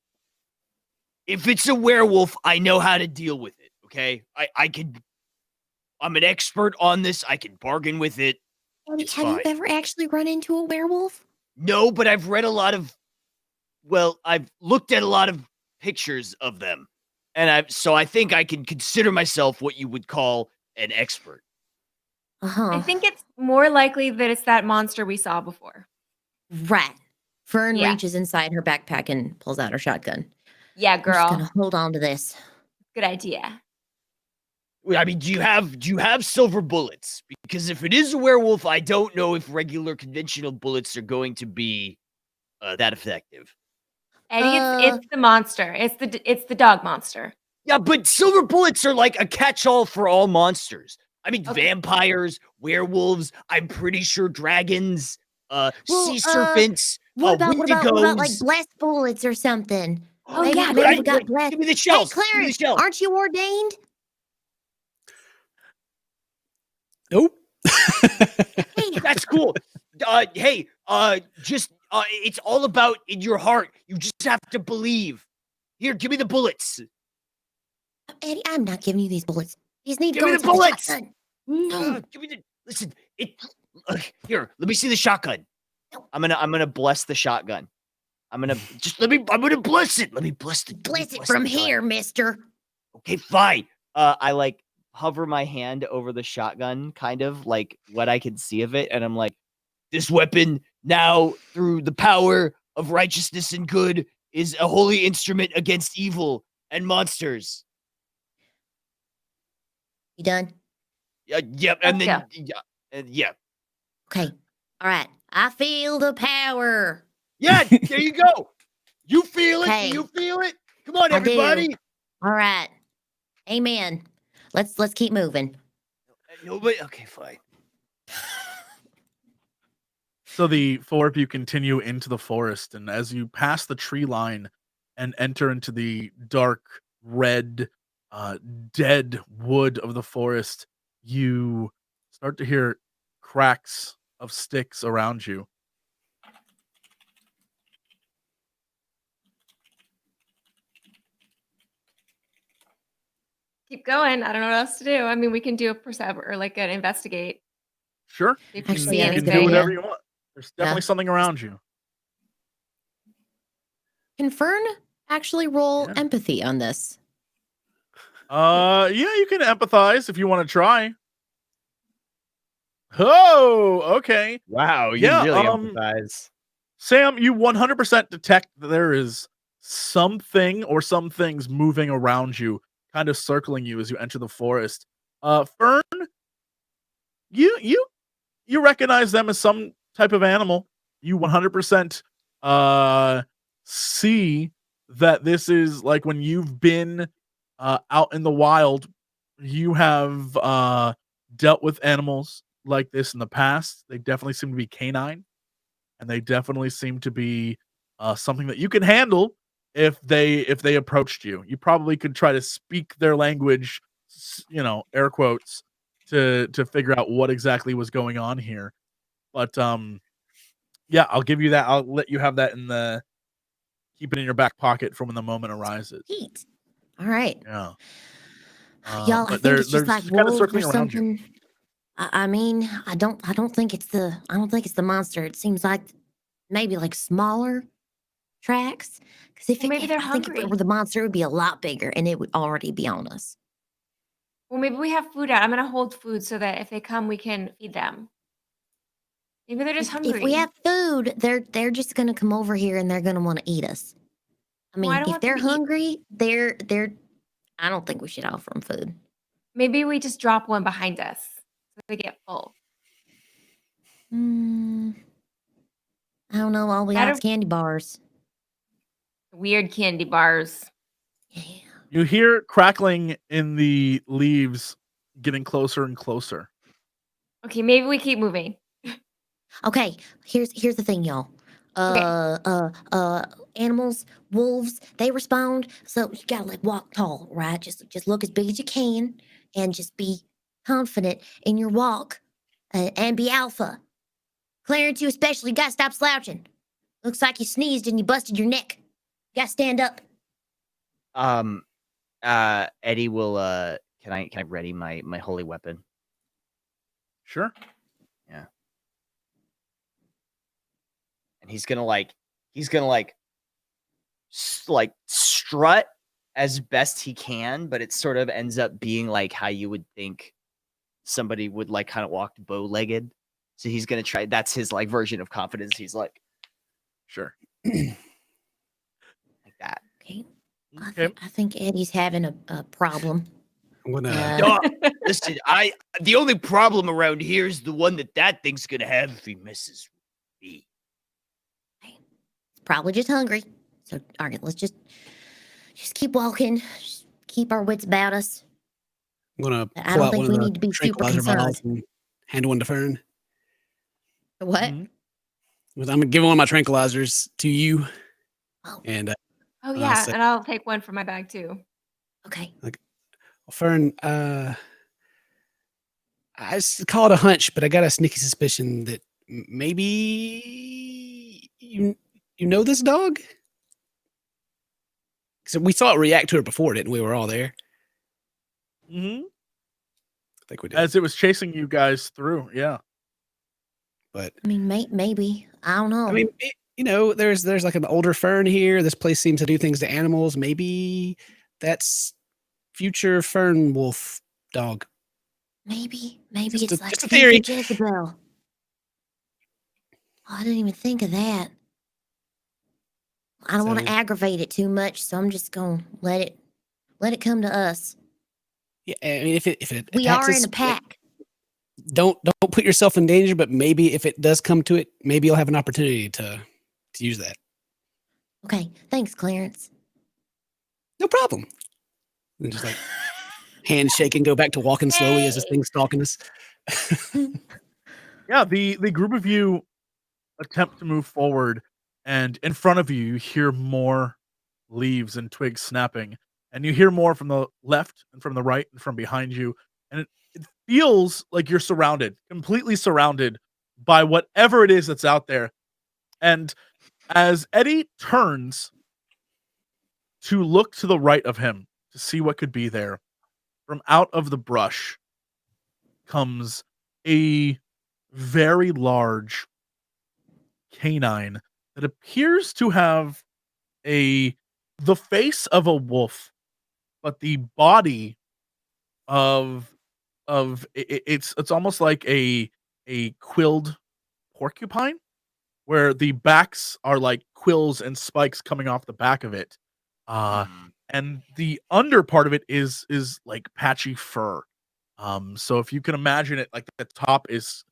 If it's a werewolf, I know how to deal with it. Okay, I can. I'm an expert on this. I can bargain with it. It's Have you fine. ever actually run into a werewolf? No, but I've read a lot of. Well, I've looked at a lot of pictures of them, and so I think I can consider myself what you would call an expert. I think it's more likely that it's that monster we saw before. Right. Fern Yeah. reaches inside her backpack and pulls out her shotgun. Yeah, I'm just girl. gonna hold on to this. Good idea. I mean, do you have silver bullets? Because if it is a werewolf, I don't know if regular conventional bullets are going to be that effective. Eddie, it's the monster. It's the dog monster. Yeah, but silver bullets are like a catch-all for all monsters. I mean, Okay. vampires, werewolves. I'm pretty sure dragons, sea Well, serpents, What about like wendigos. blessed bullets or something? Oh, Maybe, yeah, maybe we Good. got blessed. Give me the Hey, shells. Give me the Clarence, shells. aren't you ordained? Nope. That's cool. Hey, it's all about in your heart. You just have to believe. Here, give me the bullets. Eddie, I'm not giving you these bullets. These need to Give go me the into bullets. shotgun. No. Give me the. Listen, here. Let me see the shotgun. I'm gonna bless the shotgun. I'm gonna bless it. Let me bless the. Bless it from here, mister. Okay, fine. I like hover my hand over the shotgun, kind of like what I can see of it, and I'm like, This weapon now, through the power of righteousness and good, is a holy instrument against evil and monsters. You done? Yep, and then yeah. Okay. All right. I feel the power. Yeah, there you go. You feel it? Okay. Do you feel it? Come on, I do. everybody. All right. Amen. Let's keep moving. Nobody. Okay, fine. So the four of you continue into the forest, and as you pass the tree line and enter into the dark red, dead wood of the forest, you start to hear cracks of sticks around you. Keep going. I don't know what else to do. I mean, we can do a percept or like an investigate. Sure, If you Actually, see yeah, you can anything. do whatever you want. There's definitely Yeah. something around you. Can Fern actually roll Yeah. empathy on this? Yeah, you can empathize if you want to try. Oh, okay. wow, you Yeah, really empathize. Sam, you 100% detect that there is something or some things moving around you, kind of circling you as you enter the forest. Fern, you recognize them as some type of animal. You 100% see that this is like when you've been out in the wild, you have dealt with animals like this in the past. They definitely seem to be canine, and they definitely seem to be something that you can handle if they approached you. You probably could try to speak their language, air quotes, to figure out what exactly was going on here. But yeah, I'll give you that. I'll let you have that keep it in your back pocket from when the moment arises. Heat. All right. Yeah. Y'all, I but think it's just like kind of wolves or circling around you. something. I mean, I don't think it's the monster. It seems like maybe like smaller tracks. Because Well, maybe they're I think if it hungry. were the monster, it would be a lot bigger and it would already be on us. Well, maybe we have food out. I'm gonna hold food so that if they come, we can feed them. Maybe they're just hungry. If we have food, they're just gonna come over here and they're gonna want to eat us. I mean, Well, I don't if want them they're to eat- hungry, they're. I don't think we should offer them food. Maybe we just drop one behind us so they get full. I don't know. All we got is candy bars. Weird candy bars. Yeah. You hear crackling in the leaves getting closer and closer. Okay, maybe we keep moving. Okay, here's the thing, y'all. Animals, wolves, they respond. So you gotta like walk tall, right? Just look as big as you can, and just be confident in your walk, and be alpha. Clarence, you especially gotta stop slouching. Looks like you sneezed and you busted your neck. You gotta stand up. Eddie will can I ready my holy weapon? Sure. Yeah. And he's gonna like strut as best he can, but it sort of ends up being like how you would think somebody would like kind of walk bow-legged. So he's gonna try. That's his like version of confidence. He's like, Sure. like that. Okay. Okay. I think Eddie's having a problem. I'm gonna. Listen, the only problem around here is the one that thing's gonna have if he misses me. Probably just hungry. So, all right, let's just keep walking. Just keep our wits about us. I'm gonna I pull don't out think one we of the need to be super tranquilizer bottles concerned. and hand one to Fern. What? Mhm. I'm gonna give one of my tranquilizers to you, Oh, and Oh yeah, say- and I'll take one from my bag too. okay. Fern, I just call it a hunch, but I got a sneaky suspicion that maybe you know this dog. Because we saw it react to her before, didn't we? We were all there. Mm-hmm. I think we did. As it was chasing you guys through, yeah. But I mean, maybe. I don't know. I mean, there's like an older Fern here. This place seems to do things to animals. Maybe that's future Fern Wolf dog. maybe Just it's a- like just a future theory. Jezebel. Oh, I didn't even think of that. I don't want So- to aggravate it too much, so I'm just gonna let it come to us. Yeah, I mean, if it We attacks are us, in a pack. don't put yourself in danger. But maybe if it does come to it, maybe you'll have an opportunity to use that. Okay, thanks, Clarence. No problem. And just like handshake and go back to walking slowly as this Hey. thing's stalking us. Yeah, the group of you attempt to move forward, and in front of you, you hear more leaves and twigs snapping, and you hear more from the left and from the right and from behind you, and it feels like you're surrounded, completely surrounded by whatever it is that's out there. And as Eddie turns to look to the right of him to see what could be there, from out of the brush comes a very large canine that appears to have the face of a wolf, but the body of it's almost like a quilled porcupine, where the backs are like quills and spikes coming off the back of it. And the under part of it is like patchy fur. So if you can imagine it, like the top is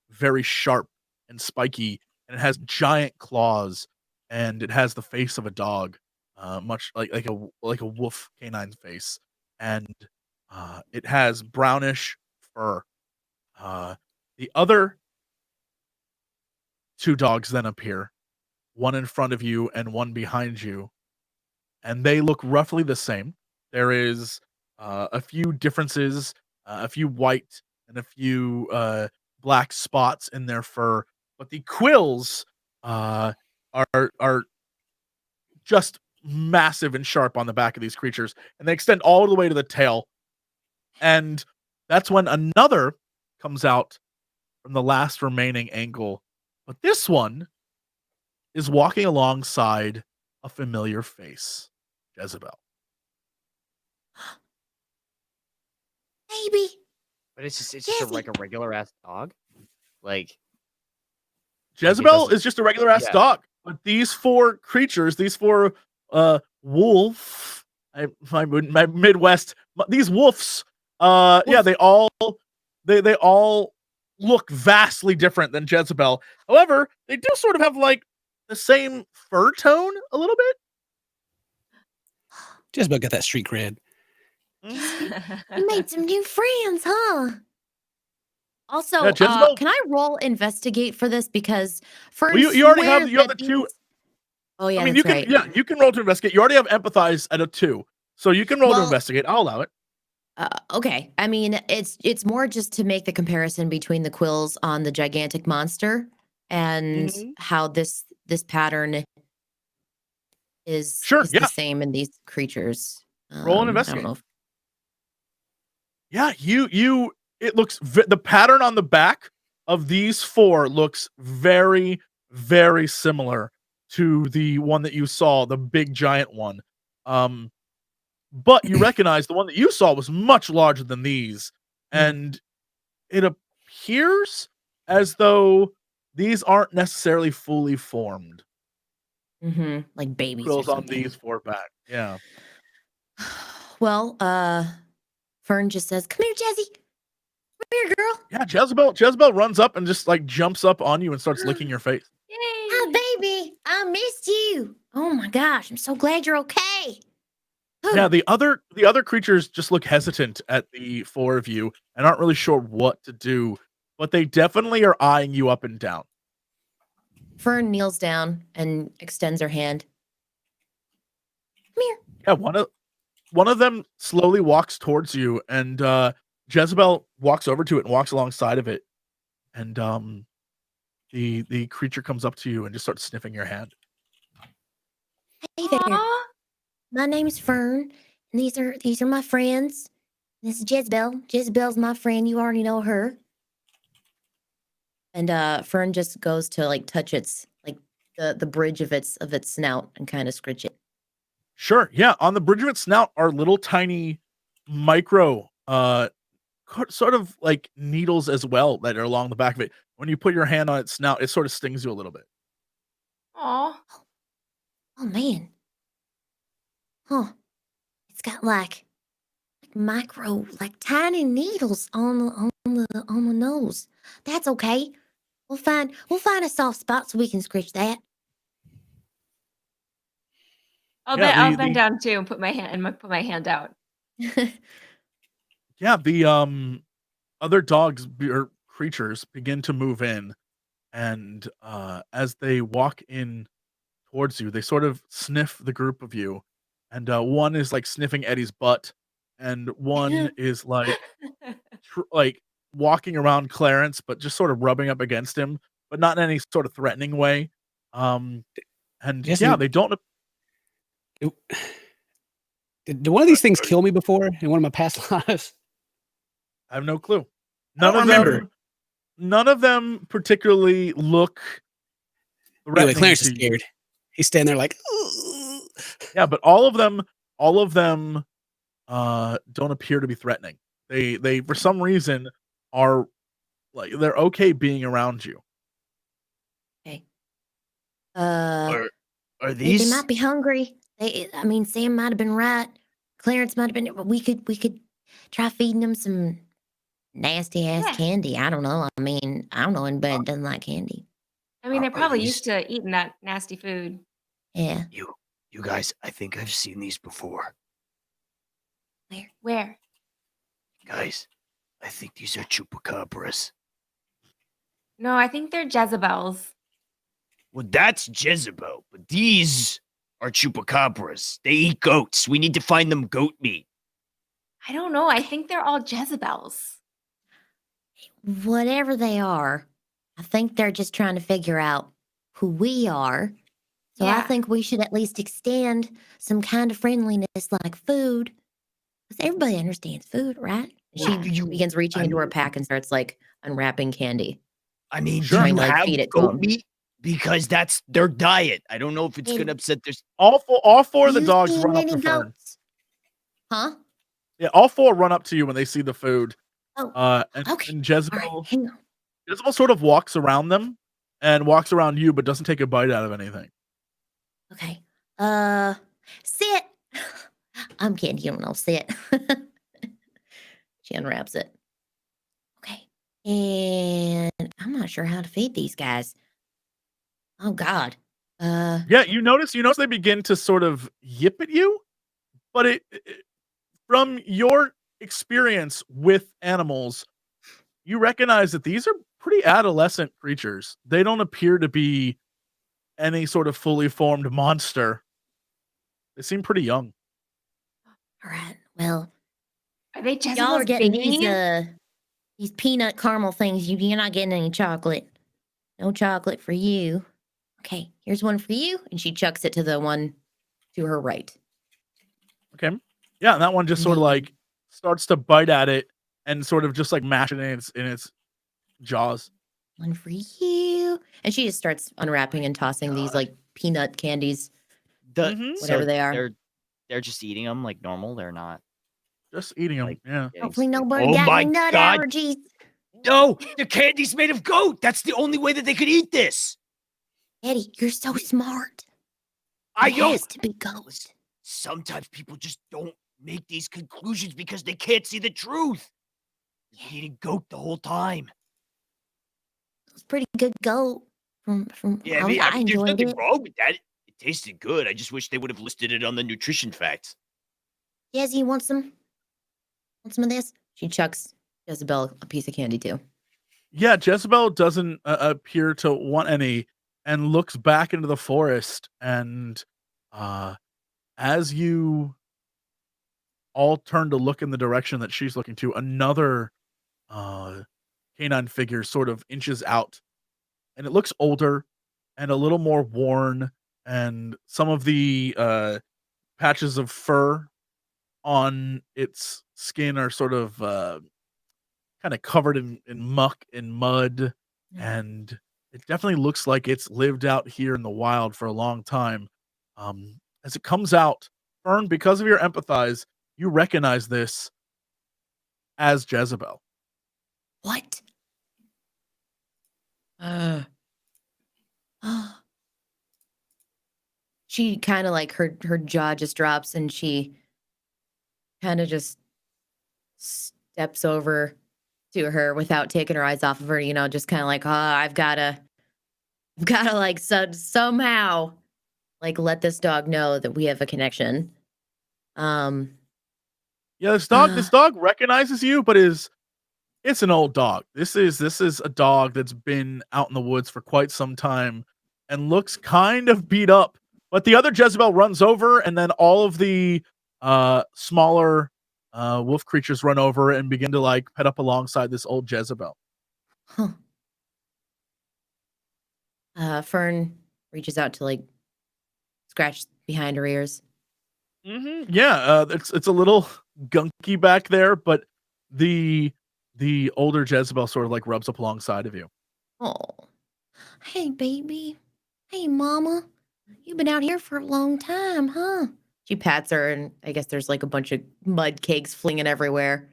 very sharp and spiky, and it has giant claws, and it has the face of a dog, much like a wolf canine's face, and it has brownish fur. The other two dogs then appear, one in front of you and one behind you, and they look roughly the same. There is a few differences, a few white and a few black spots in their fur, but the quills are just massive and sharp on the back of these creatures, and they extend all the way to the tail. And that's when another comes out from the last remaining angle, but this one is walking alongside a familiar face, Jezebel. Maybe. But it's just Jesse. like a regular ass dog. Like Jezebel doesn't- is just a regular ass yeah. dog, but these four creatures, these four wolf, my Midwest, these wolves, yeah, they all look vastly different than Jezebel. However, they do sort of have like the same fur tone a little bit. Just about got that street cred. You made some new friends, huh? Also, Yeah, Jezebel- can I roll investigate for this? Because Well, you already have the two. Oh yeah, I mean, that's you can right. you can roll to investigate. You already have empathize at a 2, so you can roll to Well- investigate. I'll allow it. Okay. I mean, it's more just to make the comparison between the quills on the gigantic monster and Mhm. how this pattern is Sure, is yeah. the same in these creatures. Roll and I investigate. don't know. Yeah, it looks the pattern on the back of these 4 looks very, very similar to the one that you saw, the big giant one. But you recognize the one that you saw was much larger than these, and it appears as though these aren't necessarily fully formed. Like babies or Quills on something. these 4 back. Yeah. Well, Fern just says, "Come here, Jesse. Come here, girl." Yeah, Jezebel runs up and just like jumps up on you and starts licking your face. Yay! Oh, baby, I missed you. Oh my gosh, I'm so glad you're okay. Yeah, the other creatures just look hesitant at the 4 of you and aren't really sure what to do, but they definitely are eyeing you up and down. Fern kneels down and extends her hand. Come here. Yeah, one of them slowly walks towards you, and Jezebel walks over to it and walks alongside of it, and the creature comes up to you and just starts sniffing your hand. Hey there. Aw. My name's Fern, and these are my friends. This is Jezebel. Jezebel's my friend. You already know her. And Fern just goes to like touch its like the bridge of its snout and kind of scritch it. Sure, yeah. On the bridge of its snout are little tiny micro sort of like needles as well that are along the back of it. When you put your hand on its snout, it sort of stings you a little bit. Aw. Oh man. Huh. It's got like micro, like tiny needles on the nose. That's okay. We'll find a soft spot so we can scratch that. I'll bend down too and put my hand out. Yeah, the other dogs or creatures begin to move in, and as they walk in towards you, they sort of sniff the group of you, and one is like sniffing Eddie's butt, and one is like like walking around Clarence, but just sort of rubbing up against him, but not in any sort of threatening way. And Jesse- yeah, they don't. Did one of these things kill me before in one of my past lives? I have no clue. I don't remember. None of them particularly look. Anyway, threatening Clarence to is you. scared. He's standing there like, "Ooh." Yeah, but all of them don't appear to be threatening. They for some reason are like they're okay being around you. Okay. Are They these? might be hungry. I mean, Sam might have been right. Clarence might have been. But we could try feeding them some nasty ass Yeah. candy. I don't know. I mean, I don't know anybody that doesn't like candy. I mean, they're Are probably these- used to eating that nasty food. Yeah. You guys, I think I've seen these before. Where? Guys, I think these are chupacabras. No, I think they're Jezebels. Well, that's Jezebel, but these are chupacabras. They eat goats. We need to find them goat meat. I don't know. I think they're all Jezebels. Whatever they are, I think they're just trying to figure out who we are. So I Yeah. think we should at least extend some kind of friendliness like food. Because everybody understands food, right? Well, She you- begins reaching I into her mean- pack and starts like unwrapping candy. I mean, Sure. do Trying you to, like, have feed it to goat 'em. meat? Because that's their diet. I don't know if it's Hey. going to upset their... All four of the You dogs seen run up any to Fern. goats? Huh? Yeah, all 4 run up to you when they see the food. Oh, And okay. and All Jezebel right, hang on. Jezebel sort of walks around them and walks around you, but doesn't take a bite out of anything. Okay. Sit. I'm kidding. You don't know. Sit. She unwraps it. Okay. And I'm not sure how to feed these guys. Oh, God. Yeah, you notice they begin to sort of yip at you, but from your experience with animals, you recognize that these are pretty adolescent creatures. They don't appear to be any sort of fully formed monster. They seem pretty young. All right. Well, Are they y'all are Jezebel's getting babies? these peanut caramel things. You're not getting any chocolate. No chocolate for you. Okay, here's one for you. And she chucks it to the one to her right. Okay. Yeah, and that one just sort of Mm. like starts to bite at it and sort of just like mash it in its jaws. One for you. And she just starts unwrapping and tossing these God. like peanut candies. Mhm. Whatever they are. They're just eating them like normal. They're not Just eating them. like Yeah. getting Hopefully sick. nobody Oh got my any nut God. allergies. No, the candy's made of goat. That's the only way that they could eat this. Eddie, you're so smart. I It know. has to be goat. Listen, sometimes people just don't make these conclusions because they can't see the truth. They've been eating goat the whole time. It was pretty good goat. From Yeah, I there's enjoyed nothing it. wrong with that. It tasted good. I just wish they would have listed it on the nutrition facts. Jesse, you want some? Want some of this? She chucks Jezebel a piece of candy too. Yeah, Jezebel doesn't appear to want any and looks back into the forest. And as you all turn to look in the direction that she's looking to, another canine figure sort of inches out. And it looks older and a little more worn. And some of the patches of fur on its skin are sort of kind of covered in muck and mud. And it definitely looks like it's lived out here in the wild for a long time. As it comes out, Fern, because of your empathize, you recognize this as Jezebel. What? She kind of like her jaw just drops and she kind of just steps over to her without taking her eyes off of her, just kind of like, I've gotta like somehow like let this dog know that we have a connection. Yeah, this dog recognizes you, but it's an old dog. This is a dog that's been out in the woods for quite some time and looks kind of beat up. But the other Jezebel runs over, and then all of the smaller wolf creatures run over and begin to like pet up alongside this old Jezebel. Fern reaches out to like scratch behind her ears. Yeah, it's a little gunky back there, but the older Jezebel sort of like rubs up alongside of you. Oh, hey baby, hey mama, you've been out here for a long time, huh? She pats her, and I guess there's like a bunch of mud cakes flinging everywhere.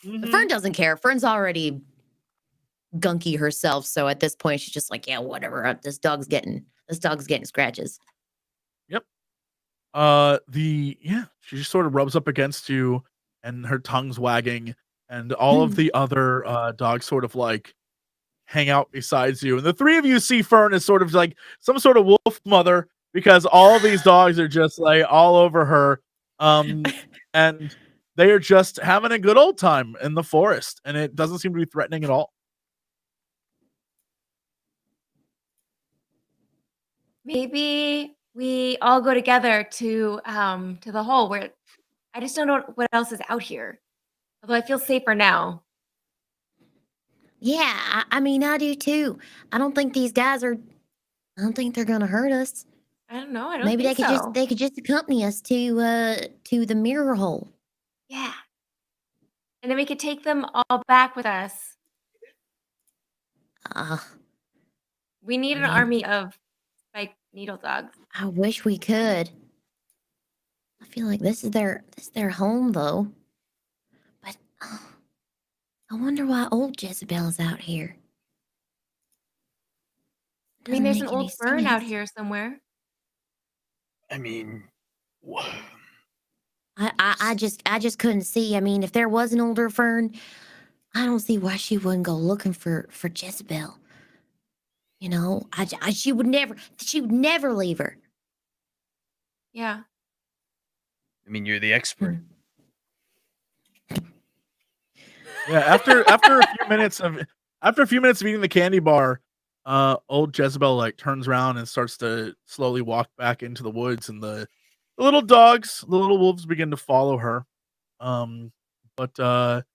But Fern doesn't care. Fern's already gunky herself, so at this point she's just like, yeah, whatever. This dog's getting scratches. Yep. She just sort of rubs up against you, and her tongue's wagging, and all of the other dogs sort of like hang out besides you, and the three of you see Fern as sort of like some sort of wolf mother because all these dogs are just like all over her, and they are just having a good old time in the forest, and it doesn't seem to be threatening at all. Maybe we all go together to the hole where I just don't know what else is out here. Although I feel safer now. Yeah, I mean, I do too. I don't think these guys are. I don't think they're gonna hurt us. I don't know. I don't Maybe think they could just accompany us to the mirror hole. Yeah. And then we could take them all back with us. We need an army of spiked needle dogs. I wish we could. I feel like this is their home though. But I wonder why old Jezebel's out here. I mean, there's an Doesn't make old any Fern out sense. here somewhere. I mean, I just couldn't see. I mean, if there was an older Fern, I don't see why she wouldn't go looking for Jezebel. You know, she would never leave her. Yeah. I mean, you're the expert. Yeah, after a few minutes of eating the candy bar, old Jezebel like turns around and starts to slowly walk back into the woods, and the little dogs, the little wolves begin to follow her. But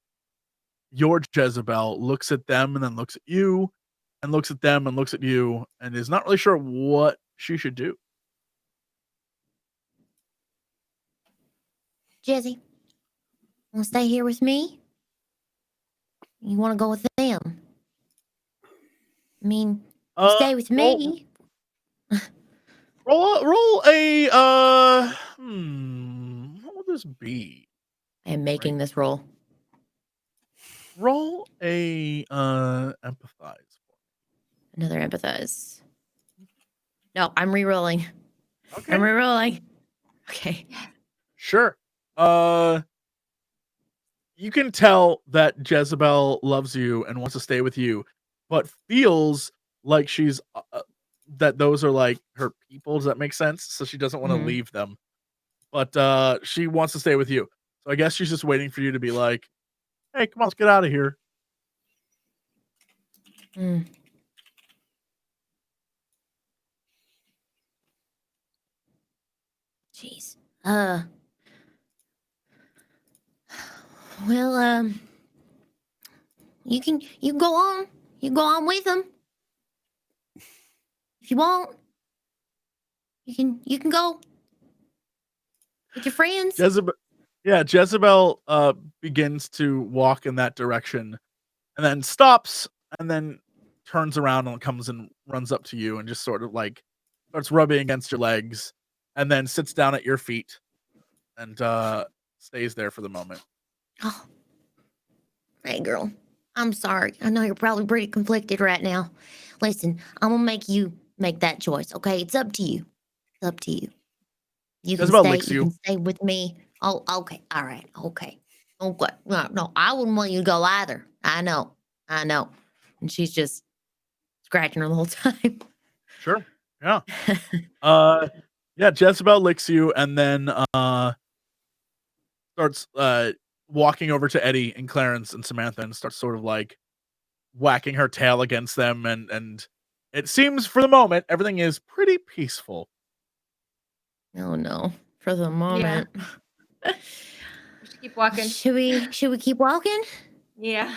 your Jezebel looks at them and then looks at you, and looks at them and looks at you, and is not really sure what she should do. Jesse, want to stay here with me? You want to go with them? I mean, stay with me. Roll a what would this be? I am making this roll. Roll a empathize. Another empathize. No, I'm re-rolling. Okay. I'm re-rolling. Okay. Sure. You can tell that Jezebel loves you and wants to stay with you, but feels like she's that those are like her people. Does that make sense? So she doesn't want to leave them, but she wants to stay with you. So I guess she's just waiting for you to be like, "Hey, come on, let's get out of here." Jeez. Well, you can go on. You go on with them. If you want, you can go with your friends. Jezebel begins to walk in that direction, and then stops, and then turns around and comes and runs up to you and just sort of like starts rubbing against your legs, and then sits down at your feet and stays there for the moment. Oh, hey girl, I'm sorry. I know you're probably pretty conflicted right now. Listen, I'm gonna make you make that choice. Okay, it's up to you. It's up to you. You can Jezebel stay. licks You you. can stay with me. Oh, okay. All right. Okay. Okay. No, I wouldn't want you to go either. I know. And she's just scratching her the whole time. Sure. Yeah. Yeah, Jezebel licks you and then starts walking over to Eddie and Clarence and Samantha and starts sort of like whacking her tail against them, and it seems for the moment everything is pretty peaceful. Oh no. For the moment. We should keep walking. Should we keep walking? Yeah.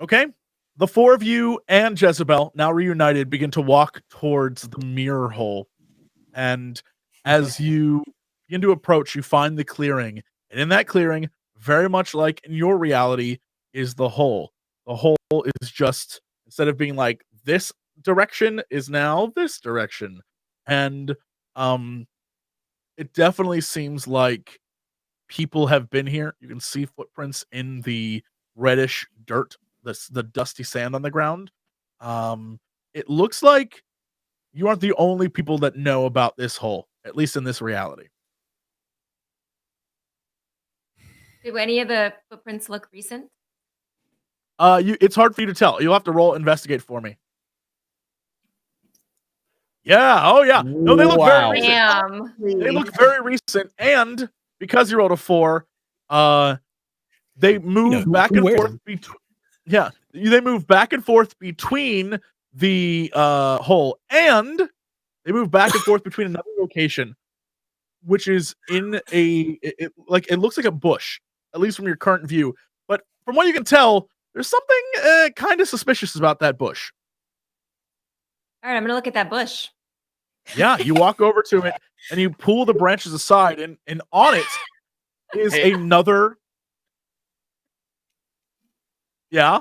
Okay. The four of you and Jezebel, now reunited, begin to walk towards the mirror hole. And as you begin to approach, you find the clearing. And in that clearing, very much like in your reality, is the hole. The hole is just, instead of being like this direction, is now this direction. And it definitely seems like people have been here. You can see footprints in the reddish dirt, the dusty sand on the ground. It looks like you aren't the only people that know about this hole, at least in this reality. Do any of the footprints look recent? It's hard for you to tell. You'll have to roll investigate for me. Yeah. Oh, yeah. No, they look very recent. Damn. They look very recent, and because you rolled a 4, they move back and forth between. Yeah, they move back and forth between the hole, and they move back and forth between another location, which is in it looks like a bush, at least from your current view. But from what you can tell, there's something kind of suspicious about that bush. All right, I'm gonna look at that bush. Yeah, you walk over to it and you pull the branches aside, and on it is another. Yeah.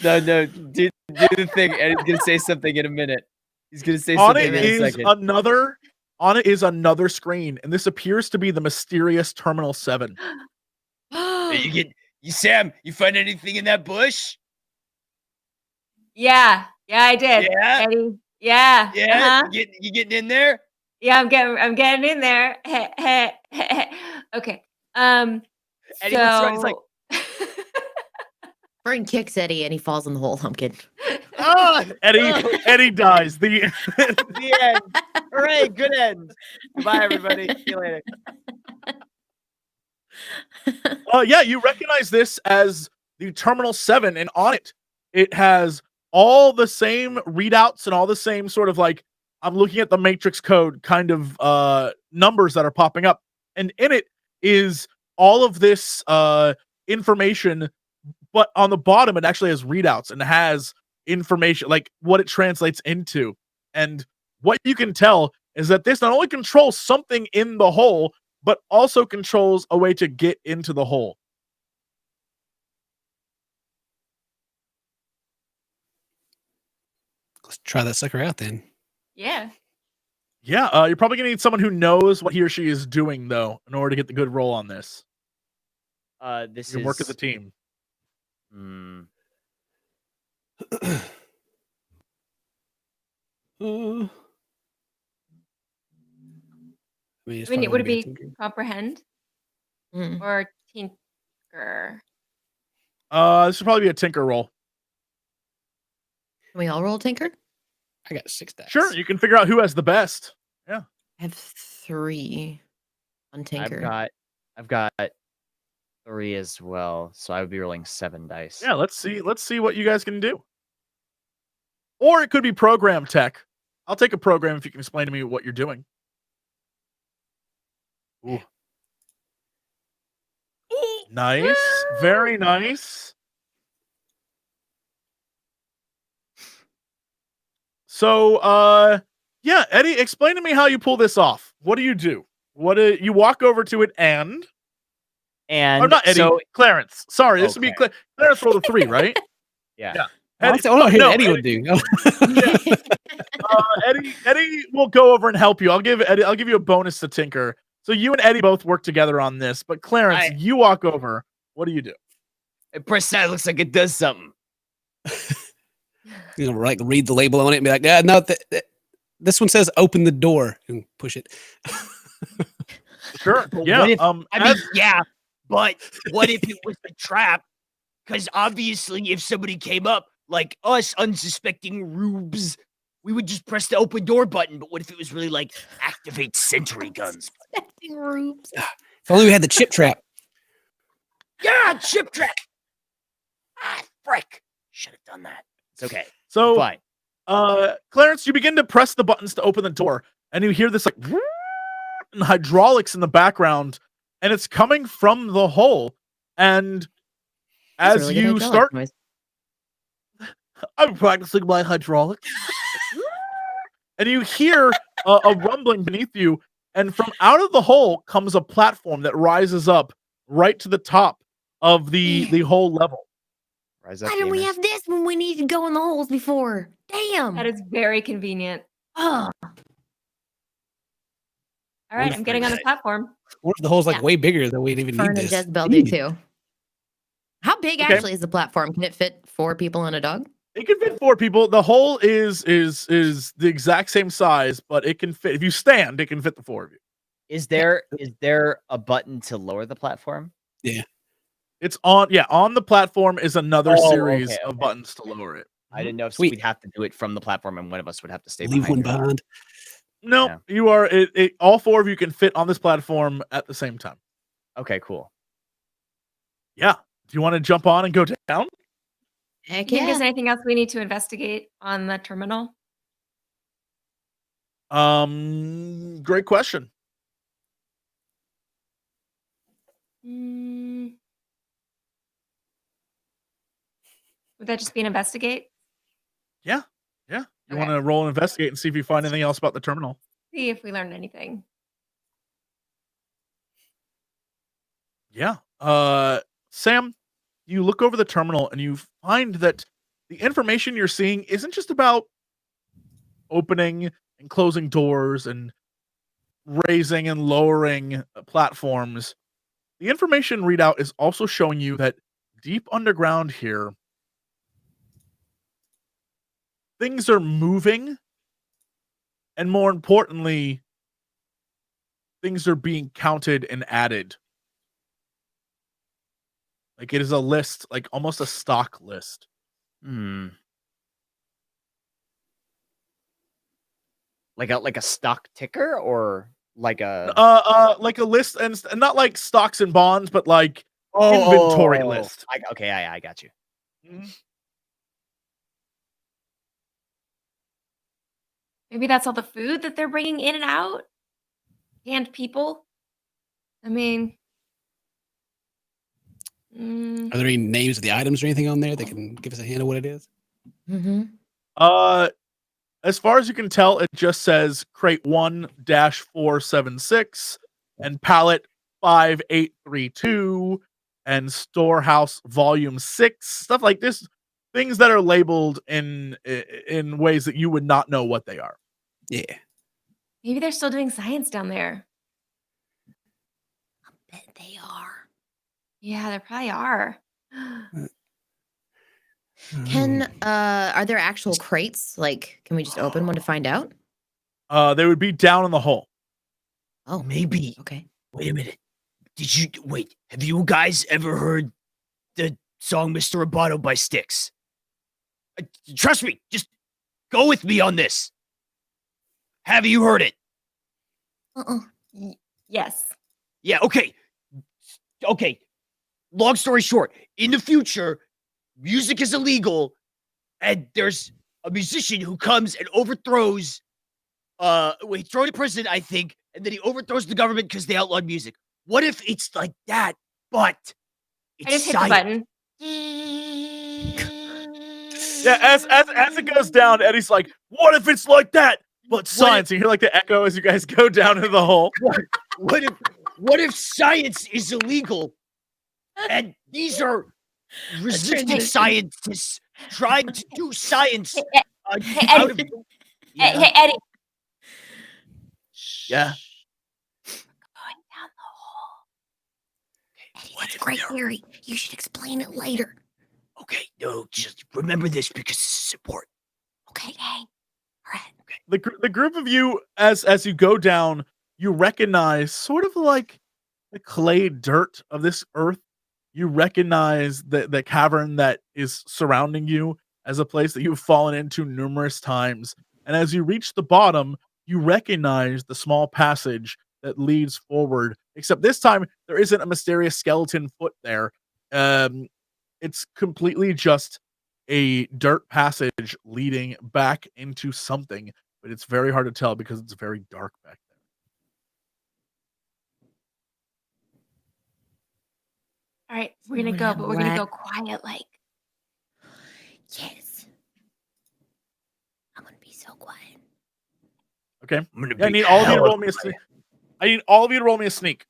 No, do the thing. Eddie's gonna say something in a minute. He's gonna say something in a second. On it is another screen, and this appears to be the mysterious Terminal 7. Sam, you find anything in that bush? Yeah, I did. Yeah? Eddie. Yeah. Yeah? Uh-huh. You getting in there? Yeah, I'm getting in there. Okay. Eddie looks around, he's like, Brain kicks Eddie and he falls in the hole. I'm kidding. Eddie dies. The end. Hooray, good end. Goodbye, everybody. See you later. Yeah, you recognize this as the Terminal 7, and on it has all the same readouts and all the same sort of like, I'm looking at the matrix code kind of numbers that are popping up. And in it is all of this information, but on the bottom it actually has readouts and has information like what it translates into. And what you can tell is that this not only controls something in the hole, but also controls a way to get into the hole. Let's try that sucker out then. Yeah. Yeah, you're probably gonna need someone who knows what he or she is doing though, in order to get the good roll on this. This You can is work as a team. I mean, it's I mean, probably would gonna it be tinker. comprehend Mm. or tinker? This should probably be a tinker roll. Can we all roll tinker? I got 6 dice. Sure, you can figure out who has the best. I have 3 on tinker. I've got 3 as well, so I would be rolling 7 dice. Yeah, let's see what you guys can do. Or it could be program tech. I'll take a program if you can explain to me what you're doing. Ooh. Nice. Very nice. So, yeah, Eddie, explain to me how you pull this off. What do you do? You walk over to it and And or not Eddie, so Clarence. Sorry, this would be Okay. Clarence rolled a 3, right? yeah. Yeah. I don't know no, Eddie would do. Eddie will go over and help you. I'll give you a bonus to tinker. So you and Eddie both work together on this, but Clarence, you walk over. What do you do? Press that. Looks like it does something. You know, like read the label on it and be like, yeah, no, this one says open the door and push it. Sure. But Yeah. what if- I mean, as- yeah, but what if it was a trap? Because obviously, if somebody came up like us, unsuspecting rubes, we would just press the open door button. But what if it was really like activate sentry guns? Acting rubes. If only we had the chip trap. Yeah, chip trap. Ah, frick! Should have done that. It's okay. so Fine. Clarence, you begin to press the buttons to open the door, and you hear this like and hydraulics in the background, and it's coming from the hole. And That's a as really good you hydraulic start, noise. I'm practicing my hydraulics, and you hear a rumbling beneath you, and from out of the hole comes a platform that rises up right to the top of the whole level. Rise up, Why didn't we gamers. have this when we needed to go in the holes before? Damn. That is very convenient. Oh, All right, I'm getting on the platform. What if the hole's like Yeah. way bigger than we'd even Fern need and this? Jezebel do too. How big Okay. actually is the platform? Can it fit 4 people and a dog? It can fit 4 people. The hole is the exact same size, but it can fit. If you stand, it can fit the 4 of you. Is there a button to lower the platform? It's on the platform is another Oh, series okay, of okay. buttons to lower it. I didn't know if Sweet. we'd have to do it from the platform and one of us would have to stay Leave one behind. behind. No, Yeah. you are all 4 of you can fit on this platform at the same time. Okay, cool. Yeah. Do you want to jump on and go down? Heck Do you think there's yeah. anything else we need to investigate on the terminal? Great question. Mm. Would that just be an investigate? You Okay. want to roll and investigate and see if you find anything else about the terminal? See if we learned anything. Yeah. Sam, you look over the terminal and you find that the information you're seeing isn't just about opening and closing doors and raising and lowering platforms. The information readout is also showing you that deep underground here, things are moving, and more importantly, things are being counted and added. Like it is a list, like almost a stock list. Hmm. Like a stock ticker or like a like a list and not like stocks and bonds, but like oh, inventory list. I got you. Maybe that's all the food that they're bringing in and out? Canned people? I mean... Are there any names of the items or anything on there that can give us a hint of what it is? As far as you can tell, it just says crate 1-476 and pallet 5832 and storehouse volume 6, stuff like this. Things that are labeled in ways that you would not know what they are. Yeah. Maybe they're still doing science down there. I bet they are. Yeah, there probably are. Are there actual crates? Like, can we just open one to find out? They would be down in the hole. Oh, Maybe. okay. Wait a minute. Have you guys ever heard the song Mr. Roboto by Styx? Trust me, just go with me on this. Have you heard it? Yes. Yeah, okay. Okay. Long story short, in the future, music is illegal, and there's a musician who comes and overthrows he's thrown in prison, I think, and then he overthrows the government because they outlawed music. What if it's like that, but it's I just hit science? the button. Yeah, as it goes down, Eddie's like, "What if it's like that, but science?" And you hear like the echo as you guys go down into the hole. What if science is illegal, and these are resistant scientists trying to do science out of... Hey, Eddie. Yeah. Going down the hole. Eddie, that's a great theory. You should explain it later. Okay, no, just remember this because this is important. Okay. All right. Okay. The group of you, as you go down, you recognize sort of like the clay dirt of this earth. You recognize the cavern that is surrounding you as a place that you've fallen into numerous times. And as you reach the bottom, you recognize the small passage that leads forward, except this time there isn't a mysterious skeleton foot there. It's completely just a dirt passage leading back into something, but it's very hard to tell because it's very dark back there. All right, we're gonna go, but we're gonna go quiet, like. Yes. I'm gonna be so quiet. Okay. I need all of you to roll me a sneak. I need all of you to roll me a sneak.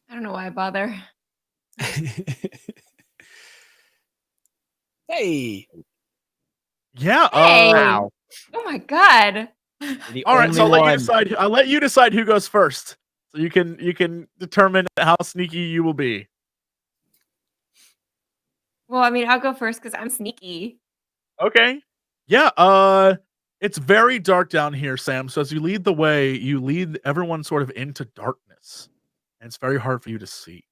I don't know why I bother. Hey. Yeah. Hey. Wow. Oh my god. All right, so I'll let you decide who goes first. So you can determine how sneaky you will be. Well, I mean, I'll go first because I'm sneaky. Okay. Yeah, it's very dark down here, Sam. So as you lead the way, you lead everyone sort of into darkness. And it's very hard for you to see.